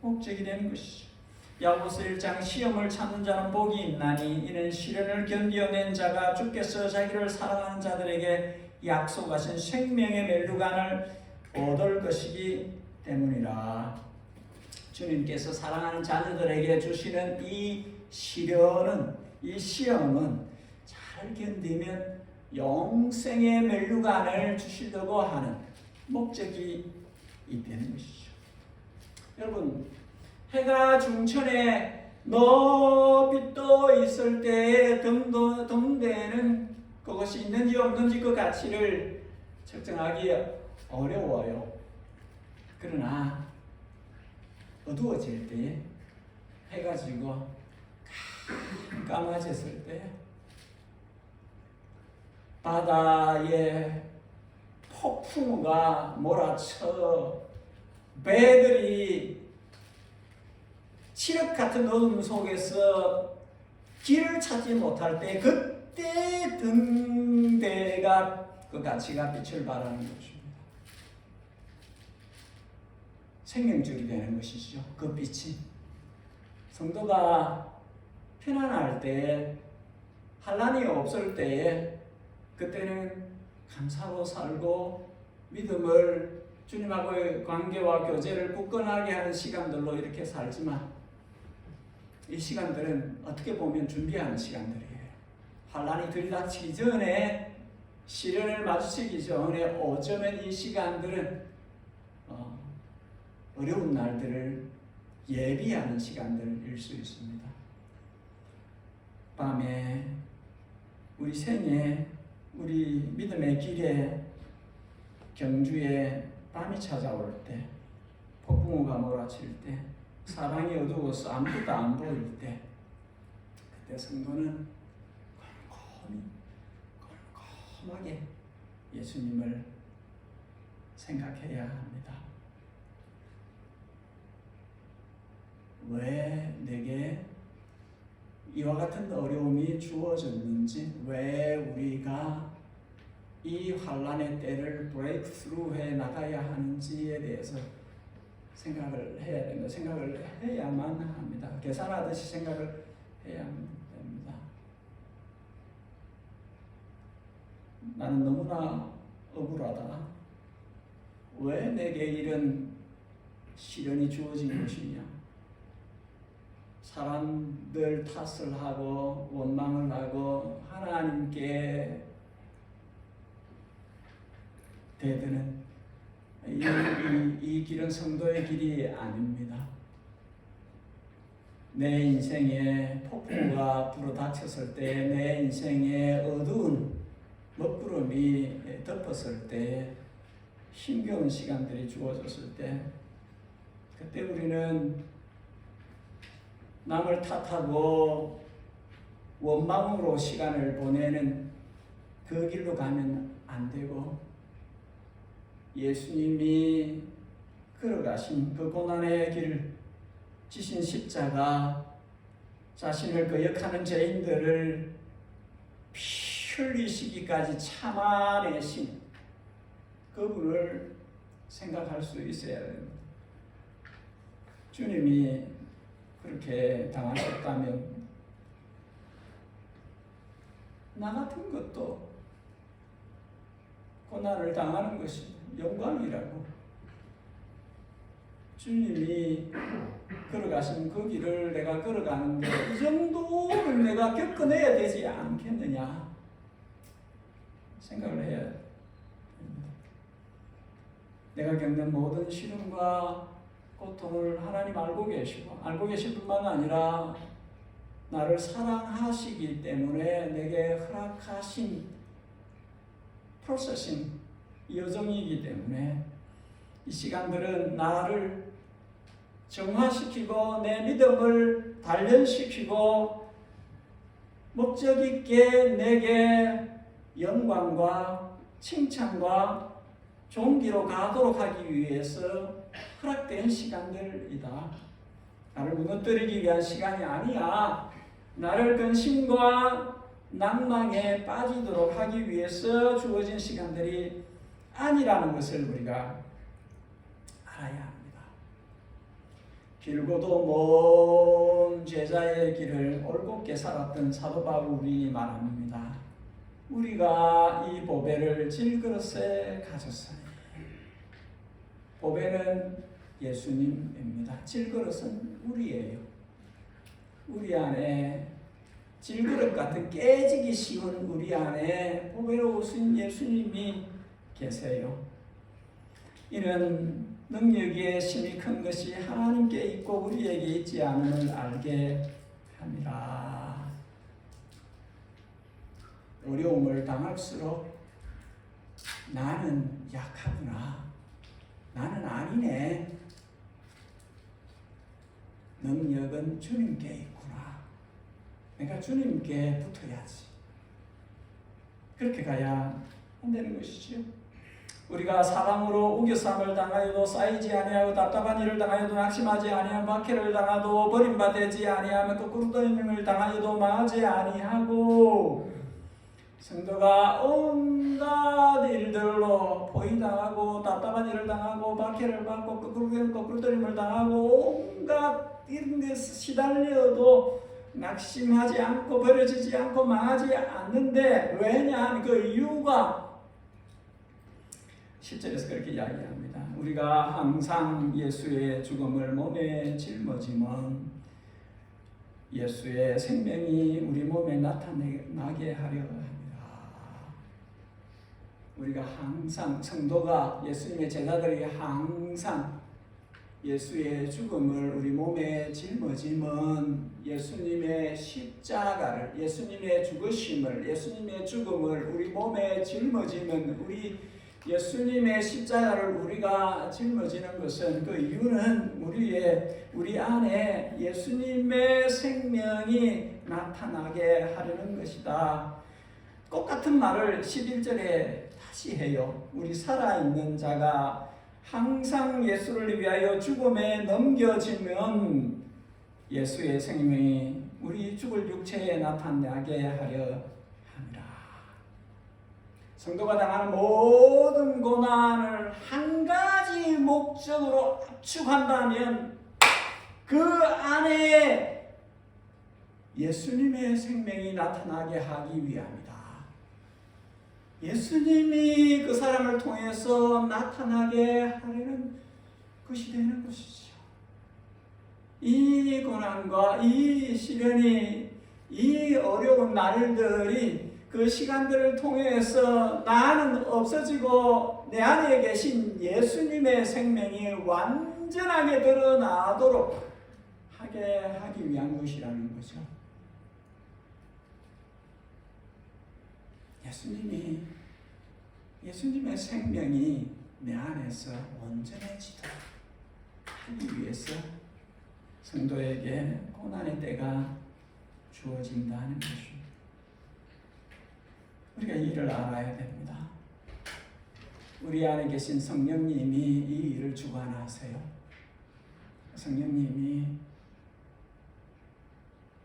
목적이 되는 것이죠. 야고보서 1장 시험을 참는 자는 복이 있나니 이는 시련을 견디어낸 자가 주께서 자기를 사랑하는 자들에게 약속하신 생명의 멜루간을 얻을 것이기 때문이라. 주님께서 사랑하는 자녀들에게 주시는 이 시련은, 이 시험은 잘 견디면 영생의 멜루간을 주시려고 하는 목적이 있다는 것이죠. 여러분, 해가 중천에 높이 떠 있을 때에 등대에는 그것이 있는지 없는지 그 가치를 측정하기 어려워요. 그러나 어두워질 때, 해가 지고 깜깜해졌을 때 바다에 폭풍우가 몰아쳐 배들이 칠흑 같은 어둠 속에서 길을 찾지 못할 때, 그때 등대가 그 가치가 빛을 발하는 것입니다. 생명줄이 되는 것이죠. 그 빛이 성도가 편안할 때, 환난이 없을 때에, 그때는 감사로 살고 믿음을, 주님하고의 관계와 교제를 굳건하게 하는 시간들로 이렇게 살지만, 이 시간들은 어떻게 보면 준비하는 시간들이에요. 환난이 들이닥치기 전에, 시련을 마주치기 전에 어쩌면 이 시간들은 어려운 날들을 예비하는 시간들일 수 있습니다. 밤에, 우리 생에, 우리 믿음의 길에, 경주에 밤이 찾아올 때, 폭풍우가 몰아칠 때, 사방이 어두워서 아무것도 안 보일 때, 그때 성도는 꼼꼼하게 예수님을 생각해야 합니다. 왜 내게 이와 같은 어려움이 주어졌는지, 왜 우리가 이 환란의 때를 브레이크스루 해 나가야 하는지에 대해서 생각을 해야 됩니다. 생각을 해야만 합니다. 계산하듯이 생각을 해야 됩니다. 나는 너무나 억울하다. 왜 내게 이런 시련이 주어진 것이냐? 사람들 탓을 하고 원망을 하고 하나님께 대드는 이 길은 성도의 길이 아닙니다. 내 인생에 폭풍우가 불어닥쳤을 때, 내 인생에 어두운 먹구름이 덮었을 때, 힘겨운 시간들이 주어졌을 때, 그때 우리는 남을 탓하고 원망으로 시간을 보내는 그 길로 가면 안 되고, 예수님이 걸어가신 그 고난의 길을 지신 십자가, 자신을 거역하는 죄인들을 피 흘리시기까지 참아내신 그분을 생각할 수 있어야 됩니다. 주님이 그렇게 당하셨다면 나 같은 것도 고난을 당하는 것이 영광이라고. 주님이 걸어가신 그 길을 내가 걸어가는데 이 정도는 내가 겪어내야 되지 않겠느냐 생각을 해야 됩니다. 내가 겪는 모든 시련과 고통을 하나님 알고 계시고, 알고 계실 뿐만 아니라 나를 사랑하시기 때문에 내게 허락하신 프로세싱 여정이기 때문에 이 시간들은 나를 정화시키고 내 믿음을 단련시키고 목적 있게 내게 영광과 칭찬과 존귀로 가도록 하기 위해서 허락된 시간들이다. 나를 무너뜨리기 위한 시간이 아니야. 나를 근심과 낭망에 빠지도록 하기 위해서 주어진 시간들이 아니라는 것을 우리가 알아야 합니다. 길고도 먼 제자의 길을 올곧게 살았던 사도 바울이 말합니다. 우리가 이 보배를 질그릇에 가졌으니, 보배는 예수님입니다. 질그릇은 우리예요. 우리 안에 질그릇 같은 깨지기 쉬운 우리 안에 보배로우신 예수님이 계세요. 이는 능력의 힘이 큰 것이 하나님께 있고 우리에게 있지 않음을 알게 함이라. 어려움을 당할수록 나는 약하구나, 나는 아니네, 능력은 주님께 있구나, 내가 주님께 붙어야지. 그렇게 가야 한다는 것이지요. 우리가 사랑으로 우겨쌈을 당하여도 쌓이지 아니하고 답답한 일을 당하여도 낙심하지 아니하고 박해를 당하도 버림받지 아니하며 거꾸로 떠임을 당하여도 망하지 아니하고, 성도가 온갖 일들로 포위당하고 답답한 일을 당하고 박해를 받고 거꾸로 떠임을 당하고 온갖 이런 것에 시달려도 낙심하지 않고 버려지지 않고 망하지 않는데, 왜냐? 그 이유가 10절에서 그렇게 이야기합니다. 우리가 항상 예수의 죽음을 몸에 짊어지면 예수의 생명이 우리 몸에 나타나게 하려 합니다. 우리가 항상, 성도가, 예수님의 제자들이 항상 예수의 죽음을 우리 몸에 짊어지면 예수님의 십자가를, 예수님의 죽으심을, 예수님의 죽음을 우리 몸에 짊어지면, 우리 예수님의 십자가를 우리가 짊어지는 것은, 그 이유는 우리 안에 예수님의 생명이 나타나게 하려는 것이다. 똑같은 말을 11절에 다시 해요. 우리 살아있는 자가 항상 예수를 위하여 죽음에 넘겨지면 예수의 생명이 우리 죽을 육체에 나타나게 하려 함이라. 성도가 당하는 모든 고난을 한 가지 목적으로 압축한다면 그 안에 예수님의 생명이 나타나게 하기 위함이다. 예수님이 그 사람을 통해서 나타나게 하려는 것이 되는 것이죠. 이 고난과 이 시련이, 이 어려운 날들이 그 시간들을 통해서 나는 없어지고 내 안에 계신 예수님의 생명이 완전하게 드러나도록 하게 하기 위한 것이라는 거죠. 예수님의 생명이 내 안에서 온전해지도록 하기 위해서 성도에게 고난의 때가 주어진다는 것입니다. 우리가 이를 알아야 됩니다. 우리 안에 계신 성령님이 이 일을 주관하세요. 성령님이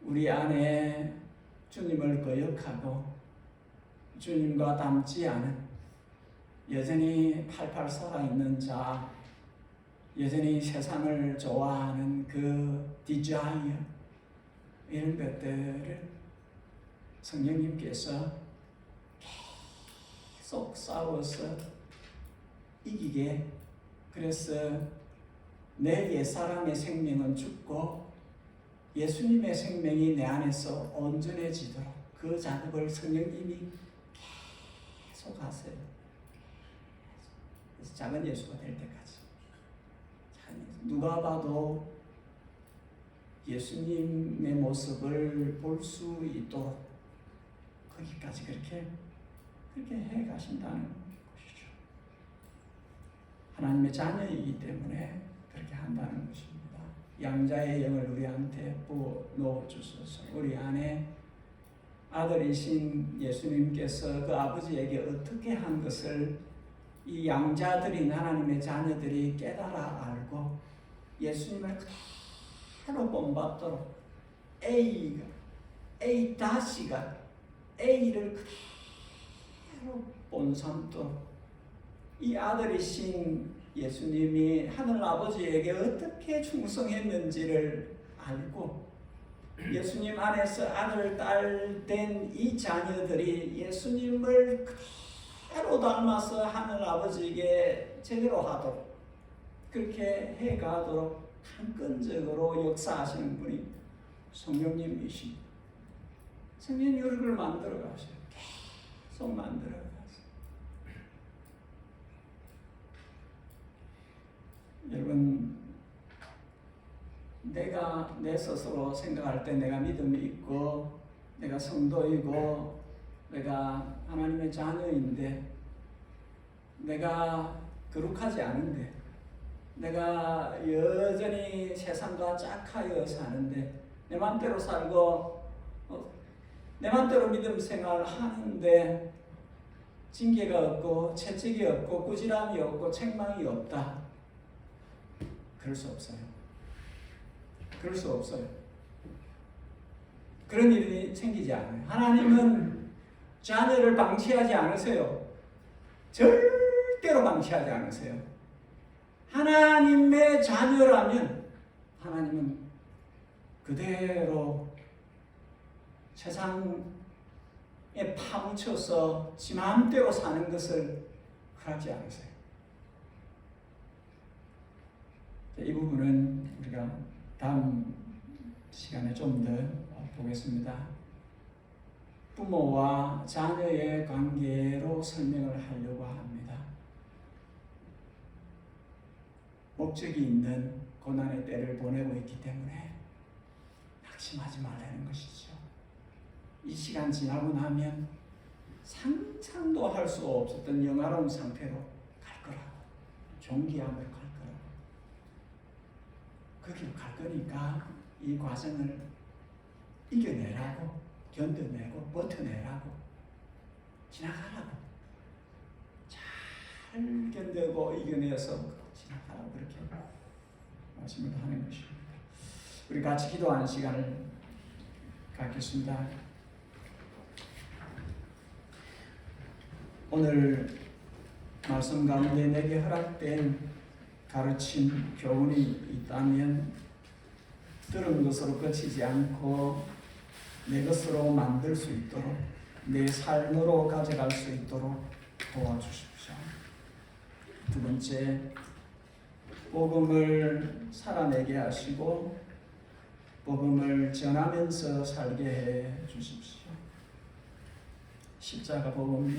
우리 안에 주님을 거역하고 주님과 닮지 않은 여전히 팔팔 살아있는 자, 여전히 세상을 좋아하는 그 디자이어, 이런 것들을 성령님께서 계속 싸워서 이기게, 그래서 내 옛사람의 생명은 죽고 예수님의 생명이 내 안에서 온전해지도록 그 작업을 성령님이 계속 하세요. 그래서 작은 예수가 될 때까지. 누가 봐도 예수님의 모습을 볼 수 있도록 거기까지 그렇게 해 가신다는 것이죠. 하나님의 자녀이기 때문에 그렇게 한다는 것입니다. 양자의 영을 우리한테 부어 놓아 주소서. 우리 안에 아들이신 예수님께서 그 아버지에게 어떻게 한 것을 이 양자들인 하나님의 자녀들이 깨달아 알고 예수님을 그대로 본받도록 A를 그대로 본삼도록 이 아들이신 예수님이 하늘 아버지에게 어떻게 충성했는지를 알고 예수님 안에서 아들, 딸 된 이 자녀들이 예수님을 그대로 닮아서 하늘 아버지에게 제대로 하도록 그렇게 해가도록 강건적으로 역사하시는 분이 성령님이십니다. 성령님이 우리를 만들어 가셔요. 계속 만들어 가세요. 여러분, 내가 내 스스로 생각할 때 내가 믿음이 있고 내가 성도이고 내가 하나님의 자녀인데 내가 거룩하지 않은데 내가 여전히 세상과 짝하여 사는데 내 맘대로 살고 내 맘대로 믿음 생활을 하는데 징계가 없고 채찍이 없고 꾸지람이 없고 책망이 없다. 그럴 수 없어요. 그럴 수 없어요. 그런 일이 생기지 않아요. 하나님은 자녀를 방치하지 않으세요. 절대로 방치하지 않으세요. 하나님의 자녀라면 하나님은 그대로 세상에 파묻혀서 지 마음대로 사는 것을 허락지 않으세요. 이 부분은 우리가 다음 시간에 좀 더 보겠습니다. 부모와 자녀의 관계로 설명을 하려고 합니다. 목적이 있는 고난의 때를 보내고 있기 때문에 낙심하지 말라는 것이죠. 이 시간 지나고 나면 상상도 할 수 없었던 영화로운 상태로 갈 거라고, 존귀함을 갈 거라고. 그 길 갈 거니까 이 과정을 이겨내라고, 견뎌내고 버텨내라고, 지나가라고, 잘 견디고 이겨내서 지나가라고 그렇게 말씀을 하는 것입니다. 우리 같이 기도하는 시간을 갖겠습니다. 오늘 말씀 가운데 내게 허락된 가르침, 교훈이 있다면 들은 것으로 그치지 않고 내 것으로 만들 수 있도록, 내 삶으로 가져갈 수 있도록 도와주십시오. 두 번째, 복음을 살아내게 하시고 복음을 전하면서 살게 해 주십시오. 십자가 복음이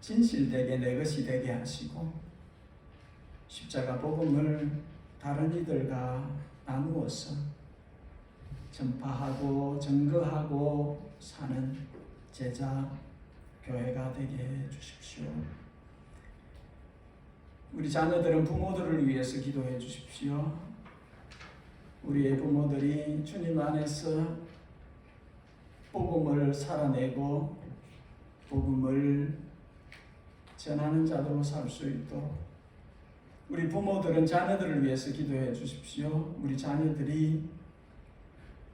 진실되게 내 것이 되게 하시고 십자가 복음을 다른 이들과 나누어서 전파하고 증거하고 사는 제자 교회가 되게 해 주십시오. 우리 자녀들은 부모들을 위해서 기도해 주십시오. 우리의 부모들이 주님 안에서 복음을 살아내고 복음을 전하는 자들로 살 수 있도록 우리 부모들은 자녀들을 위해서 기도해 주십시오. 우리 자녀들이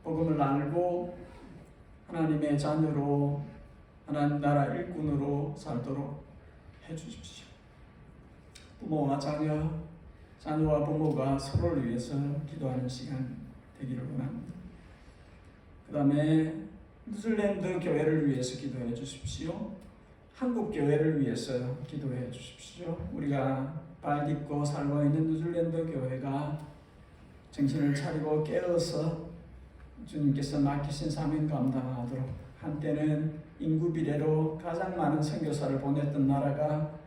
복음을 알고 하나님의 자녀로 하나님 나라 일꾼으로 살도록 해 주십시오. 부모와 자녀, 자녀와 부모가 서로를 위해서 기도하는 시간 되기를 원합니다. 그 다음에 뉴질랜드 교회를 위해서 기도해 주십시오. 한국 교회를 위해서 기도해 주십시오. 우리가 발 딛고 살고 있는 뉴질랜드 교회가 정신을 차리고 깨어서 주님께서 맡기신 사명 감당하도록, 한때는 인구 비례로 가장 많은 선교사를 보냈던 나라가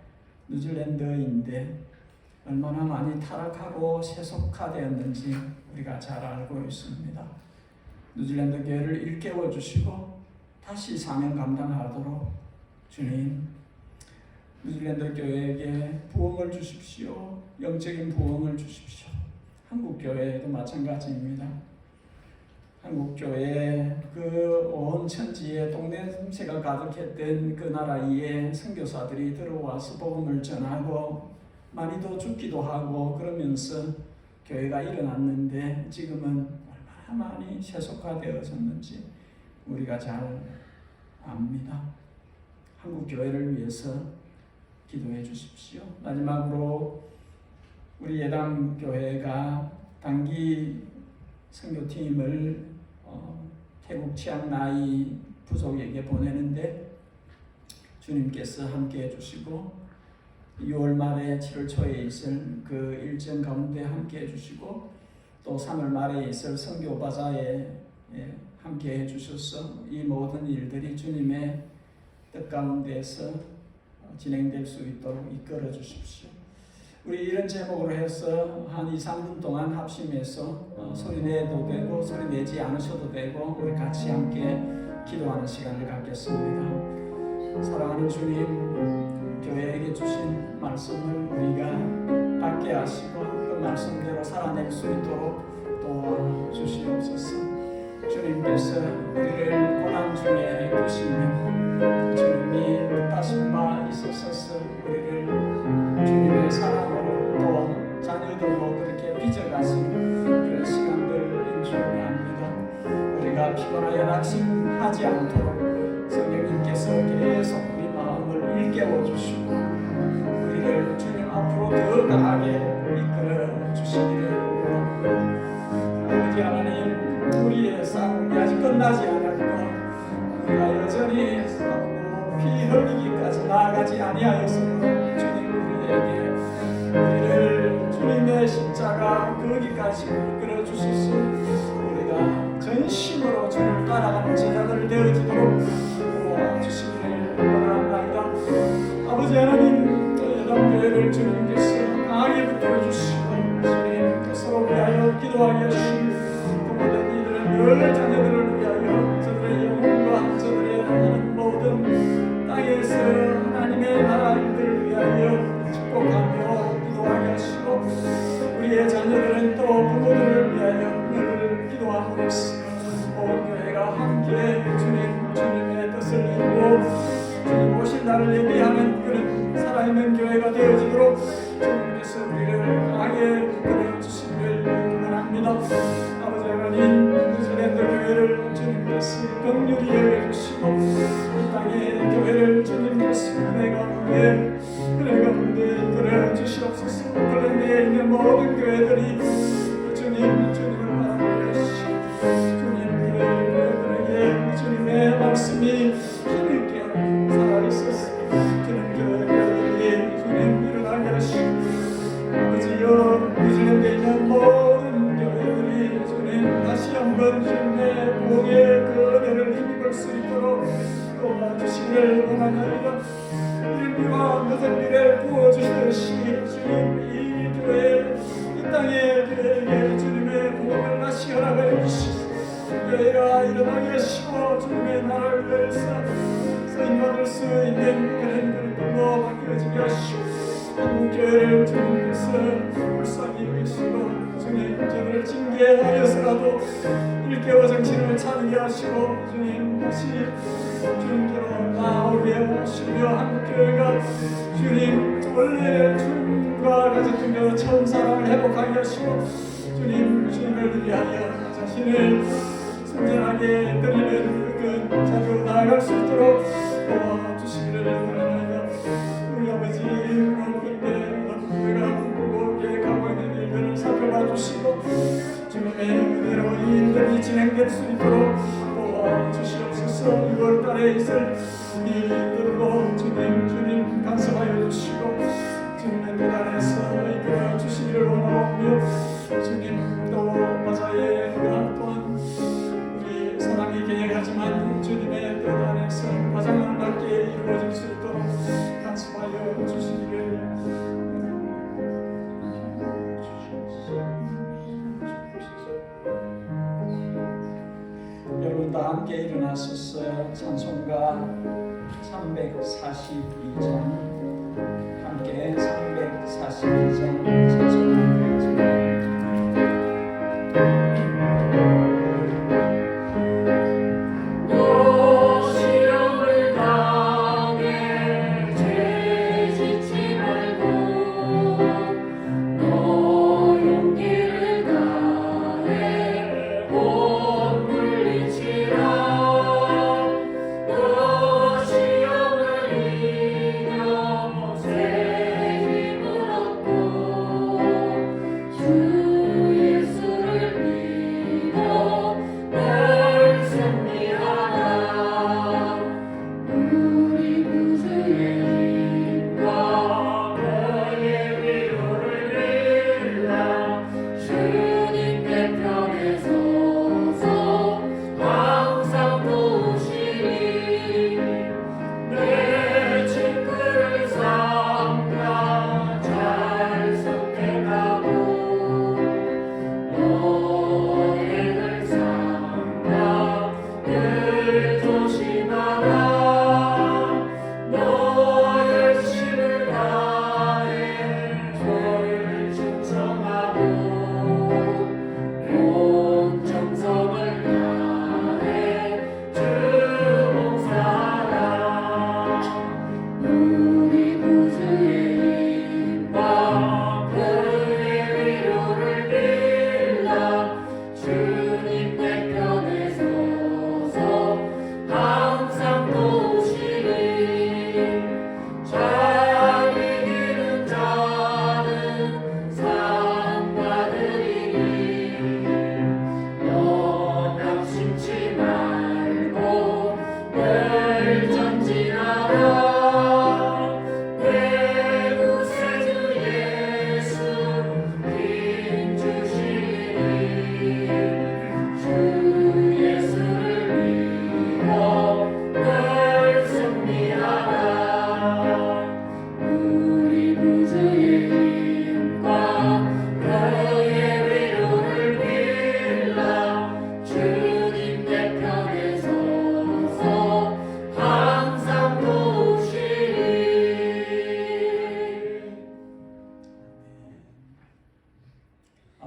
뉴질랜드인데 얼마나 많이 타락하고 세속화되었는지 우리가 잘 알고 있습니다. 뉴질랜드 교회를 일깨워 주시고 다시 사명 감당하도록 주님, 뉴질랜드 교회에게 부흥을 주십시오. 영적인 부흥을 주십시오. 한국 교회도 마찬가지입니다. 한국 교회 그 온 천지에 동네 냄새가 가득했던 그 나라에 선교사들이 들어와서 복음을 전하고 많이도 죽기도 하고 그러면서 교회가 일어났는데 지금은 얼마나 많이 세속화되어졌는지 우리가 잘 압니다. 한국 교회를 위해서 기도해 주십시오. 마지막으로 우리 예담 교회가 단기 선교팀을 태국 치앙마이 부족에게 보내는데 주님께서 함께 해주시고 6월 말에 7월 초에 있을 그 일정 가운데 함께 해주시고 또 3월 말에 있을 선교 바자에 함께 해주셔서 이 모든 일들이 주님의 뜻 가운데에서 진행될 수 있도록 이끌어 주십시오. 우리 이런 제목으로 해서 한 2-3분 동안 합심해서 소리 내도 되고 소리 내지 않으셔도 되고 우리 같이 함께 기도하는 시간을 갖겠습니다. 사랑하는 주님, 교회에게 주신 말씀을 우리가 받게 하시고 그 말씀대로 살아낼 수 있도록 도와주시옵소서. 주님께서 우리를 고난 중에 두시면 주님이 뜻하신 바 있으셔서 우리를 주님의 사랑으로 또 자녀들로 그렇게 빚어가신 그런 시간들인 줄 압니다. 우리가 피곤하여 낙심하지 않도록 성령님께서 계속 우리 마음을 일깨워 주시고 우리를 주님 앞으로 더 강하게 이끌어 주시기를 원합니다. 아버지 하나님, 우리의 싸움이 아직 끝나지 않았고 우리가 여전히 싸우고 피 흘리기까지 나아가지 아니하였으므로 주님 우리에게 우리를 주님의 십자가 거기까지 이끌어 주셔서 우리가 전심으로 주를 따라가는 제자들 되어지도록 도와주시기를 원합니다. 아버지 하나님, 예담교회를 주님께서 강하게 붙들어주시고 주님 서로 위하여 기도하게 하시고 부모된 이들은 늘 자녀들을 위하여 저들의 영혼과 저들의 하나님 모든 땅에서 하나님의 나라 일들을 위하여 축복하며 기도하게 하시고 우리의 자녀들은 또 부모들을 위하여 늘 기도하고 있으며 온 교회가 함께 주님의 뜻을 이루고 주님 오실 날을 예비하는 그런 살아있는 교회가 되어지도록 주님께서 우리를 강하게 이끌어 주시기를 주님께서 긍휼히 여겨주시고 이 땅의 교회를 주님께서 은혜 가운데 이끌어 주시옵소서. 그런데 있는 모든 교회들이 주님을 바라보려 하시고 주님 교회들에게 주님의 말씀이 힘있게 살아있어서 주님 교회들이 주님 일어나게 하시고 아버지여 뉴질랜드에 있는 모든 교회들이 주님 다시 한번 주님의 복의 그 은혜를 힘입을 수 있도록 도와주시기를 원하나이다. 일비와 무슨 일에 부어주시듯이 주님 이 교회 이 땅의 교회에게 주님의 복음을 다시 허락하여 주시고 교회가 일어나게 하시고 주님의 나라를 위해서 쓰임받을 수 있는 그런 그릇으로 바뀌어지게 하시고 한국교회를 주님께서 불쌍히 여기시고 주님 저들을 징계하여서라도 일개와 정신을 차리게 하시고 주님 다시 주님께로 나오게 하시며 한국교회가 주님 원래 주님과 가졌던 천사랑을 회복하게 하시고 주님을 위하여 자신을 순전하게 드리는 그 자리로 나아갈 수 있도록 도와주시기를 바랍니다. 우리 아버지 우리가 꿈꾸고 계획하고 있는 일들을 살펴봐 주시고 주님의 은혜로 이 일들이 진행될 수 있도록 도와주시옵소서. 6월달에 있을 이 일들로 주님 간섭하여 주시고 주님의 뜻 안에서 이끌어 주시기를 원하오며 주님 또 마사의 또한 우리 사람이 계획하지만 주님의 뜻 안에서 가장 낮게 이루어질 수 있도록 간섭하여 주시기를 여러분 다 함께 일어나셔서 찬송가 342장 함께 342장 찬송하겠습니다.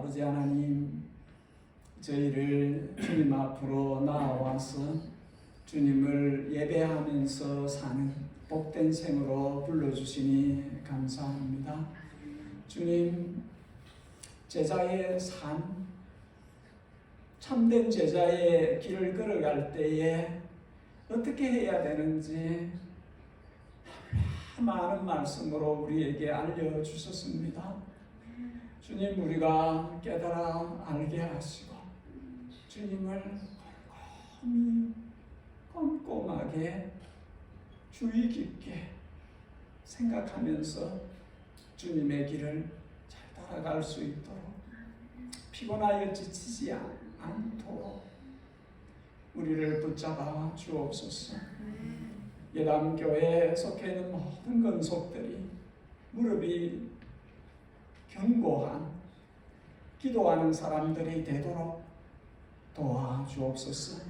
아버지 하나님, 저희를 주님 앞으로 나와서 주님을 예배하면서 사는 복된 생으로 불러주시니 감사합니다. 주님, 제자의 삶, 참된 제자의 길을 걸어갈 때에 어떻게 해야 되는지 많은 말씀으로 우리에게 알려주셨습니다. 주님, 우리가 깨달아 알게 하시고 주님을 꼼꼼하게 주의 깊게 생각하면서 주님의 길을 잘 따라갈 수 있도록, 피곤하여 지치지 않도록 우리를 붙잡아 주옵소서. 예담교회에 속해 있는 모든 건속들이 무릎이 견고한 기도하는 사람들이 되도록 도와주옵소서.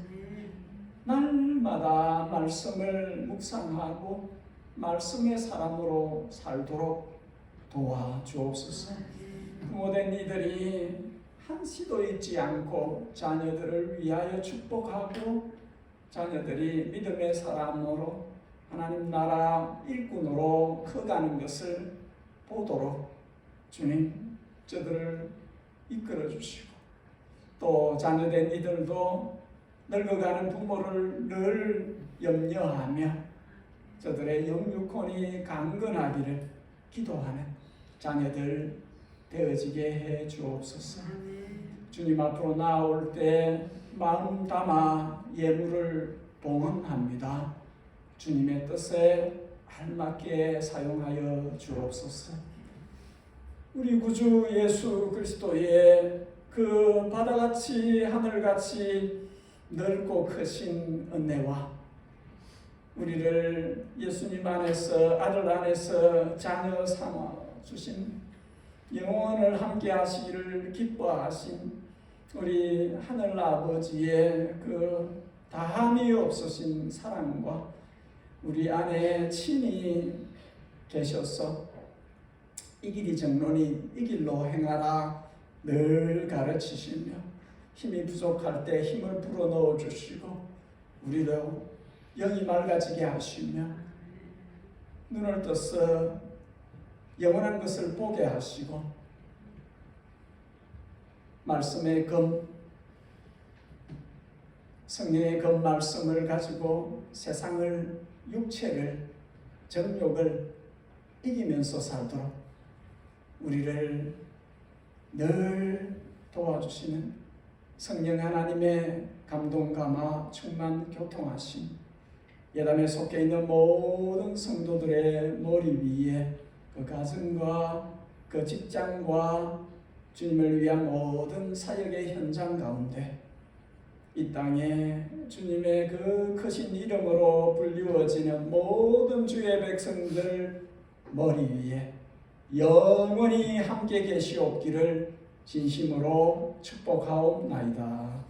날마다 말씀을 묵상하고 말씀의 사람으로 살도록 도와주옵소서. 부모된 이들이 한시도 잊지 않고 자녀들을 위하여 축복하고 자녀들이 믿음의 사람으로 하나님 나라 일꾼으로 커가는 것을 보도록 주님 저들을 이끌어 주시고, 또 자녀된 이들도 늙어가는 부모를 늘 염려하며 저들의 영육혼이 강건하기를 기도하는 자녀들 되어지게 해 주옵소서. 주님 앞으로 나올 때 마음 담아 예물을 봉헌합니다. 주님의 뜻에 알맞게 사용하여 주옵소서. 우리 구주 예수 그리스도의 그 바다같이 하늘같이 넓고 크신 은혜와 우리를 예수님 안에서, 아들 안에서 자녀 삼아 주신, 영원을 함께 하시기를 기뻐하신 우리 하늘 아버지의 그 다함이 없으신 사랑과 우리 안에 친히 계셔서 이 길이 정론이 이 길로 행하라 늘 가르치시며, 힘이 부족할 때 힘을 불어넣어 주시고 우리도 영이 맑아지게 하시며 눈을 떠서 영원한 것을 보게 하시고, 말씀의 검, 성령의 검 말씀을 가지고 세상을, 육체를, 정욕을 이기면서 살도록 우리를 늘 도와주시는 성령 하나님의 감동, 감화, 충만, 교통하심, 예담에 속해 있는 모든 성도들의 머리 위에 그 가정과 그 직장과 주님을 위한 모든 사역의 현장 가운데 이 땅에 주님의 그 크신 이름으로 불리워지는 모든 주의 백성들 머리 위에 영원히 함께 계시옵기를 진심으로 축복하옵나이다.